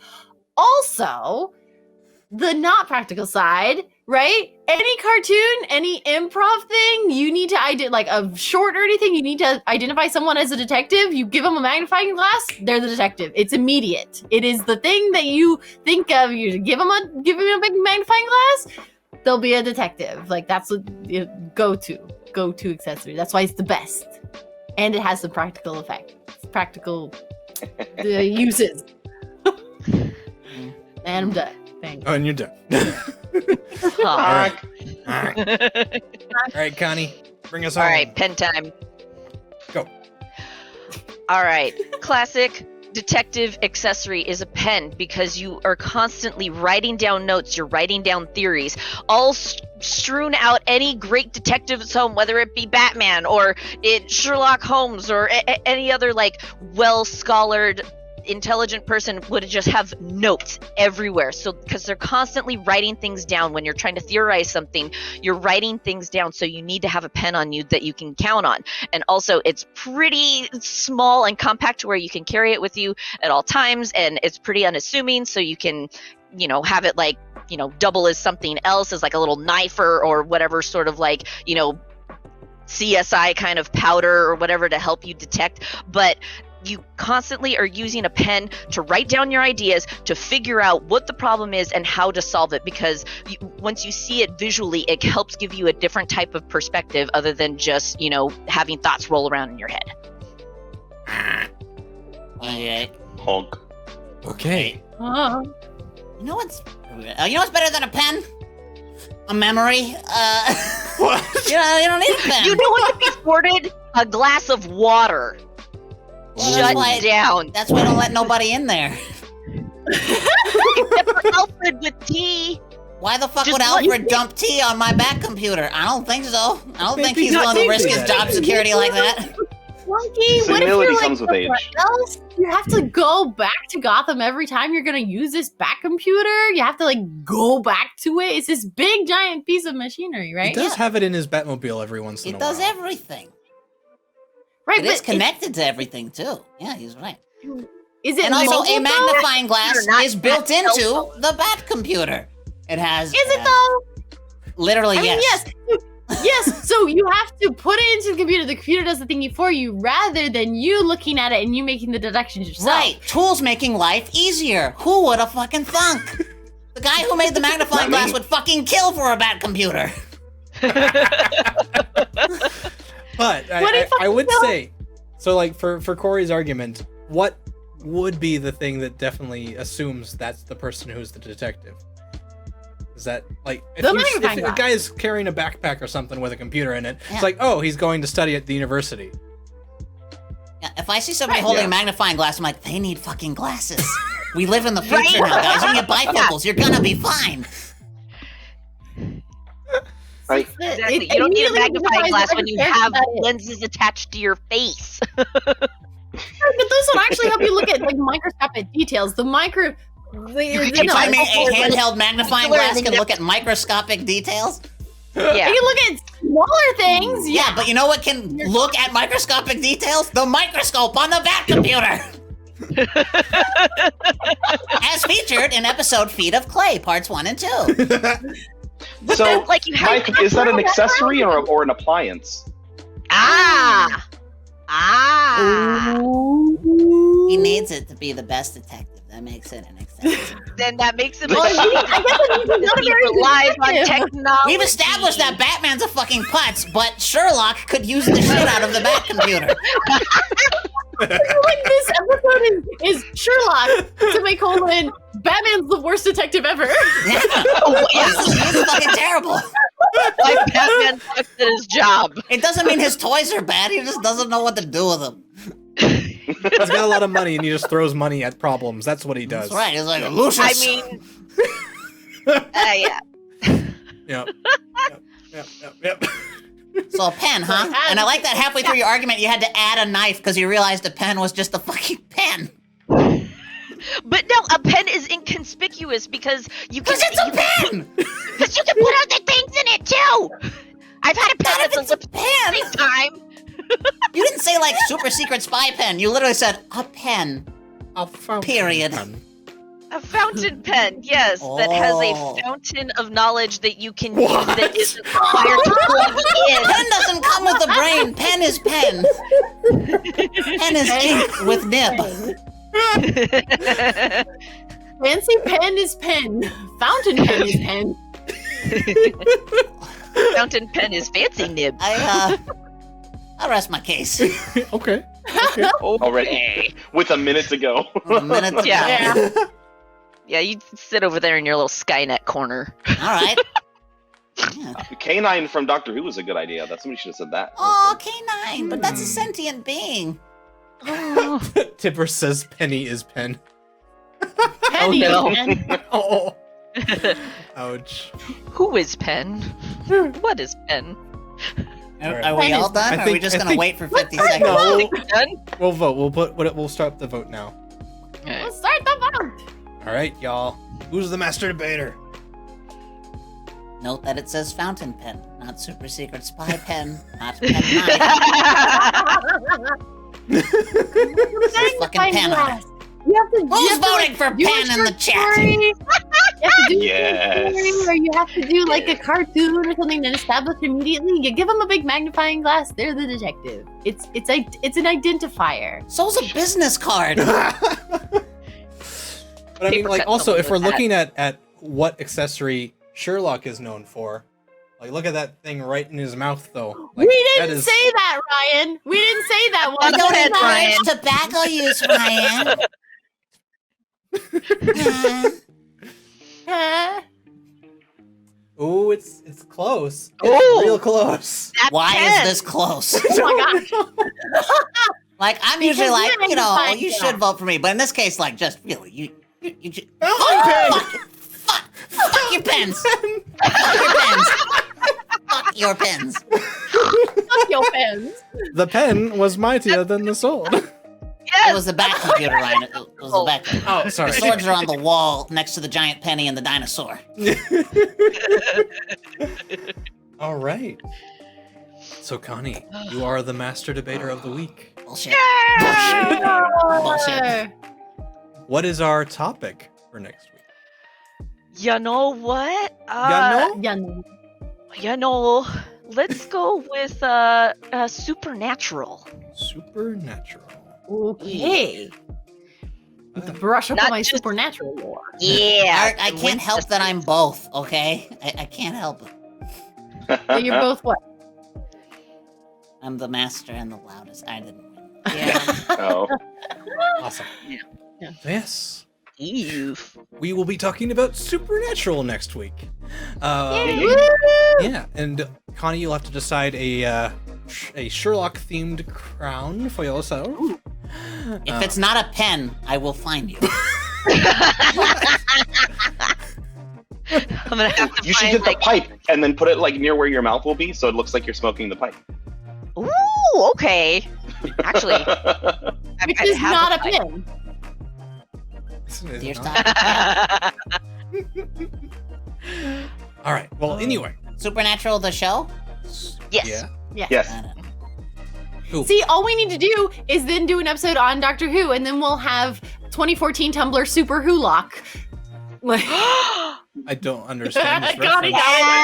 Also, the not practical side, right? Any cartoon, any improv thing, you need to like a short or anything, you need to identify someone as a detective. You give them a magnifying glass, they're the detective. It's immediate. It is the thing that you think of. You give them a big magnifying glass, they'll be a detective. Like that's what go-to accessory. That's why it's the best, and it has the practical effect. It's practical uses. And I'm done. Thanks. Oh, and you're done. Huh. All right, Connie, bring us All home. right, pen time. Go. All right, classic detective accessory is a pen because you are constantly writing down notes, you're writing down theories, all strewn out. Any great detective's home, whether it be Batman or Sherlock Holmes or any other like well-scholared intelligent person would just have notes everywhere. So because they're constantly writing things down when you're trying to theorize something, you're writing things down, so you need to have a pen on you that you can count on. And also it's pretty small and compact to where you can carry it with you at all times, and it's pretty unassuming, so you can, you know, have it like, you know, double as something else, as like a little knife or whatever sort of like, you know, CSI kind of powder or whatever to help you detect. But you constantly are using a pen to write down your ideas, to figure out what the problem is and how to solve it, because once you see it visually, it helps give you a different type of perspective other than just, you know, having thoughts roll around in your head. Okay. Honk. Okay. You know what's better than a pen? A memory. What? You don't need a pen. You know what could be afforded? A glass of water. Well, Shut that's why- down. That's why I don't let nobody in there. Except for Alfred with tea. Why the fuck Just would what- Alfred dump tea on my back computer? I don't think so. I don't think he's Maybe willing to not risk his thinking job that. security like that. Flunky, what if Senility you're like comes with someone age. else? You have to go back to Gotham every time you're gonna use this back computer. You have to like go back to it. It's this big giant piece of machinery, He right? does have it in his Batmobile every once in He a does while. everything. Right, It but is connected to everything too. Yeah, he's right. is it And also, mobile, a though? magnifying glass Computer, not is built that into cell phone. the Bat computer. It has. Is it though? Literally, I mean, yes. yes. So you have to put it into the computer. The computer does the thingy for you, rather than you looking at it and you making the deductions yourself. Right. Tools making life easier. Who would have fucking thunk? The guy who made the magnifying Not glass me. would fucking kill for a Bat computer. But What do you I would fucking say, so like for Corey's argument, what would be the thing that definitely assumes that's the person who's the detective? Is that like if, The you, magnifying if a glass. guy is carrying a backpack or something with a computer in it, Yeah. it's like, oh, he's going to study at the university. Yeah, if I see somebody Right. holding Yeah. a magnifying glass, I'm like, they need fucking glasses. We live in the future Right. now, guys. You can get bifocals. You're gonna be fine. Right. Exactly. You don't need a magnifying glass when you have lenses attached to your face. But those will actually help you look at like microscopic details. The micro. If I mean, a handheld magnifying glass can look at microscopic details. You Yeah. can look at smaller things. Yeah, but you know what can look at microscopic details? The microscope on the Bat computer. As featured in episode Feet of Clay, parts 1 and 2. But So, then, like, you have Mike, is that an accessory or an appliance? Ah. He needs it to be the best detective. That makes it an accessory. Then that makes it. Well, I guess he's not a He very good relies on detective. technology. We've established that Batman's a fucking putz, but Sherlock could use the shit out of the Bat computer. Like this episode is Sherlock semicolon Batman's the worst detective ever. Yeah. Oh, yeah. He's fucking terrible. Like Batman sucks at his job. It doesn't mean his toys are bad. He just doesn't know what to do with them. He's got a lot of money and he just throws money at problems. That's what he does. That's right. He's like, Lucius. I mean, yeah. Yep. Yep. So a pen, huh? And I like that halfway through your argument, you had to add a knife because you realized a pen was just a fucking pen. But no, a pen is inconspicuous because you can. Because it's a pen! Because you can put other things in it too. I've had a pen Not if that's it's a pen! a time. You didn't say like super secret spy pen. You literally said a pen. A fountain Period. pen. A fountain pen, yes, that has Oh. a fountain of knowledge that you can What? use that isn't required to plug in. Pen doesn't come with the brain. Pen is pen. Pen is ink with nib. Fancy pen is pen. Fountain pen is pen. Fountain pen is fancy nib. I'll rest my case. Okay. Already. With a minute to go. A minute to Yeah. go. Yeah, you sit over there in your little Skynet corner. All right. Yeah. Canine from Doctor Who was a good idea. That somebody should have said that. Oh, K9, but that's a sentient being. Tipper says penny is pen. Penny no. is pen. Oh. Ouch. Who is Pen? What is Pen? Are we all done? Or are we just gonna wait for 50 seconds? No. Think we're done? We'll vote. We'll start the vote now. Okay. Let's start the vote. All right, y'all. Who's the master debater? Note that it says fountain pen, not super secret spy pen, not pen 9. It's fucking pen on it. You have to. Who's voting for do a pen in the short chat? story. You have to do a Yes. short story, or you have to do like a cartoon or something that established immediately. You give them a big magnifying glass. They're the detective. It's an identifier. So's a business card. But I mean, Paper like, cut also, something if we're with that. looking at what accessory Sherlock is known for, like, look at that thing right in his mouth, though. Like, We that didn't is- say that, Ryan. We didn't say that I one. don't ahead, Ryan. encourage tobacco use, Ryan. Ooh, it's close. It's Ooh. real close. That Why pen. is this close? Oh my gosh. Like, I'm usually Because like, you're you know, magnifying you glass. should vote for me. But in this case, like, just really, Fuck your pens. Fuck your pens. Fuck your pens. The pen was mightier than the sword. It was the back computer, Ryan. It was the back. Oh, sorry. The swords are on the wall next to the giant penny and the dinosaur. All right. So, Connie, you are the master debater of the week. Bullshit. Bullshit. What is our topic for next week? You know what? Yeah, Yeah, no. You know, let's go with supernatural. Supernatural. Okay. To brush up Not on my just- supernatural lore. Yeah. I can't help that I'm both, okay? I can't help it. So you're both what? I'm the master and the loudest. I didn't win. Yeah. Oh. Awesome. Yeah. Yes. Ew. We will be talking about Supernatural next week. Yeah, and Connie, you'll have to decide a Sherlock-themed crown for yourself. If it's not a pen, I will find you. I'm gonna have to You should find get the pipe and then put it like near where your mouth will be, so it looks like you're smoking the pipe. Ooh, okay. Actually, Which is not a pin. Dear Not- stop. All right. Well, anyway. Supernatural, the show? Yes. Yeah. Yes. I don't know. Cool. See, all we need to do is then do an episode on Doctor Who, and then we'll have 2014 Tumblr Super Who Lock. Like, I don't understand this Connie reference. got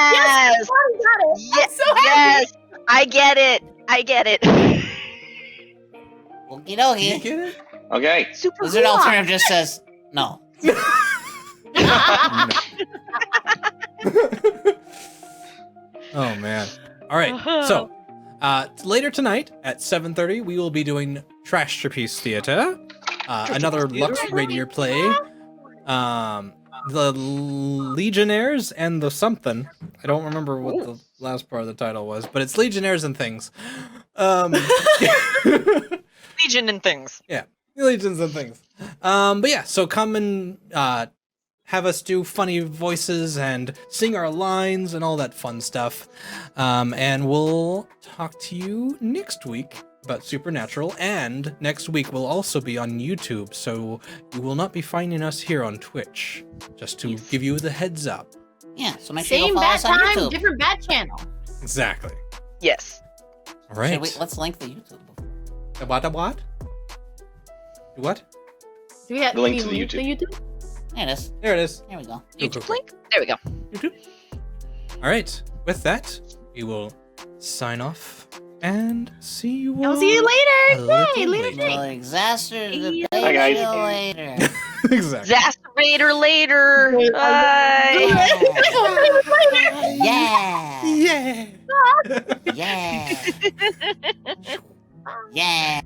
it. Yes. Connie got it. Yes. I'm so happy. Yes. I get it. I get it. Okie Do you dokie. get it? Okay. Super Wizard Who Lock. Alternative just says no. Oh man. All right. So, later tonight at 7:30, we will be doing Trashterpiece Theater, another Lux Rainier play. The Legionnaires and the something. I don't remember what the last part of the title was, but it's Legionnaires and things. Legion and things. Legions and things. But yeah, so come and have us do funny voices and sing our lines and all that fun stuff. And we'll talk to you next week about Supernatural. And next week we'll also be on YouTube, so you will not be finding us here on Twitch. Just to give you the heads up. Yeah, so make sure you Same follow bat us on time, YouTube. different bat channel. Exactly. Yes. All right. Let's link the YouTube. What? What? What? Do we have The link we to the link YouTube. There it is. There it is. There we go. Cool, YouTube cool, link. There we go. YouTube. All right. With that, we will sign off and see you all. I'll see you a later. little Yay, later. later. We'll exacerbate Bye, guys. you later. Exactly. Exacerbator later. Bye. Yeah. Yeah. Yeah. Yeah.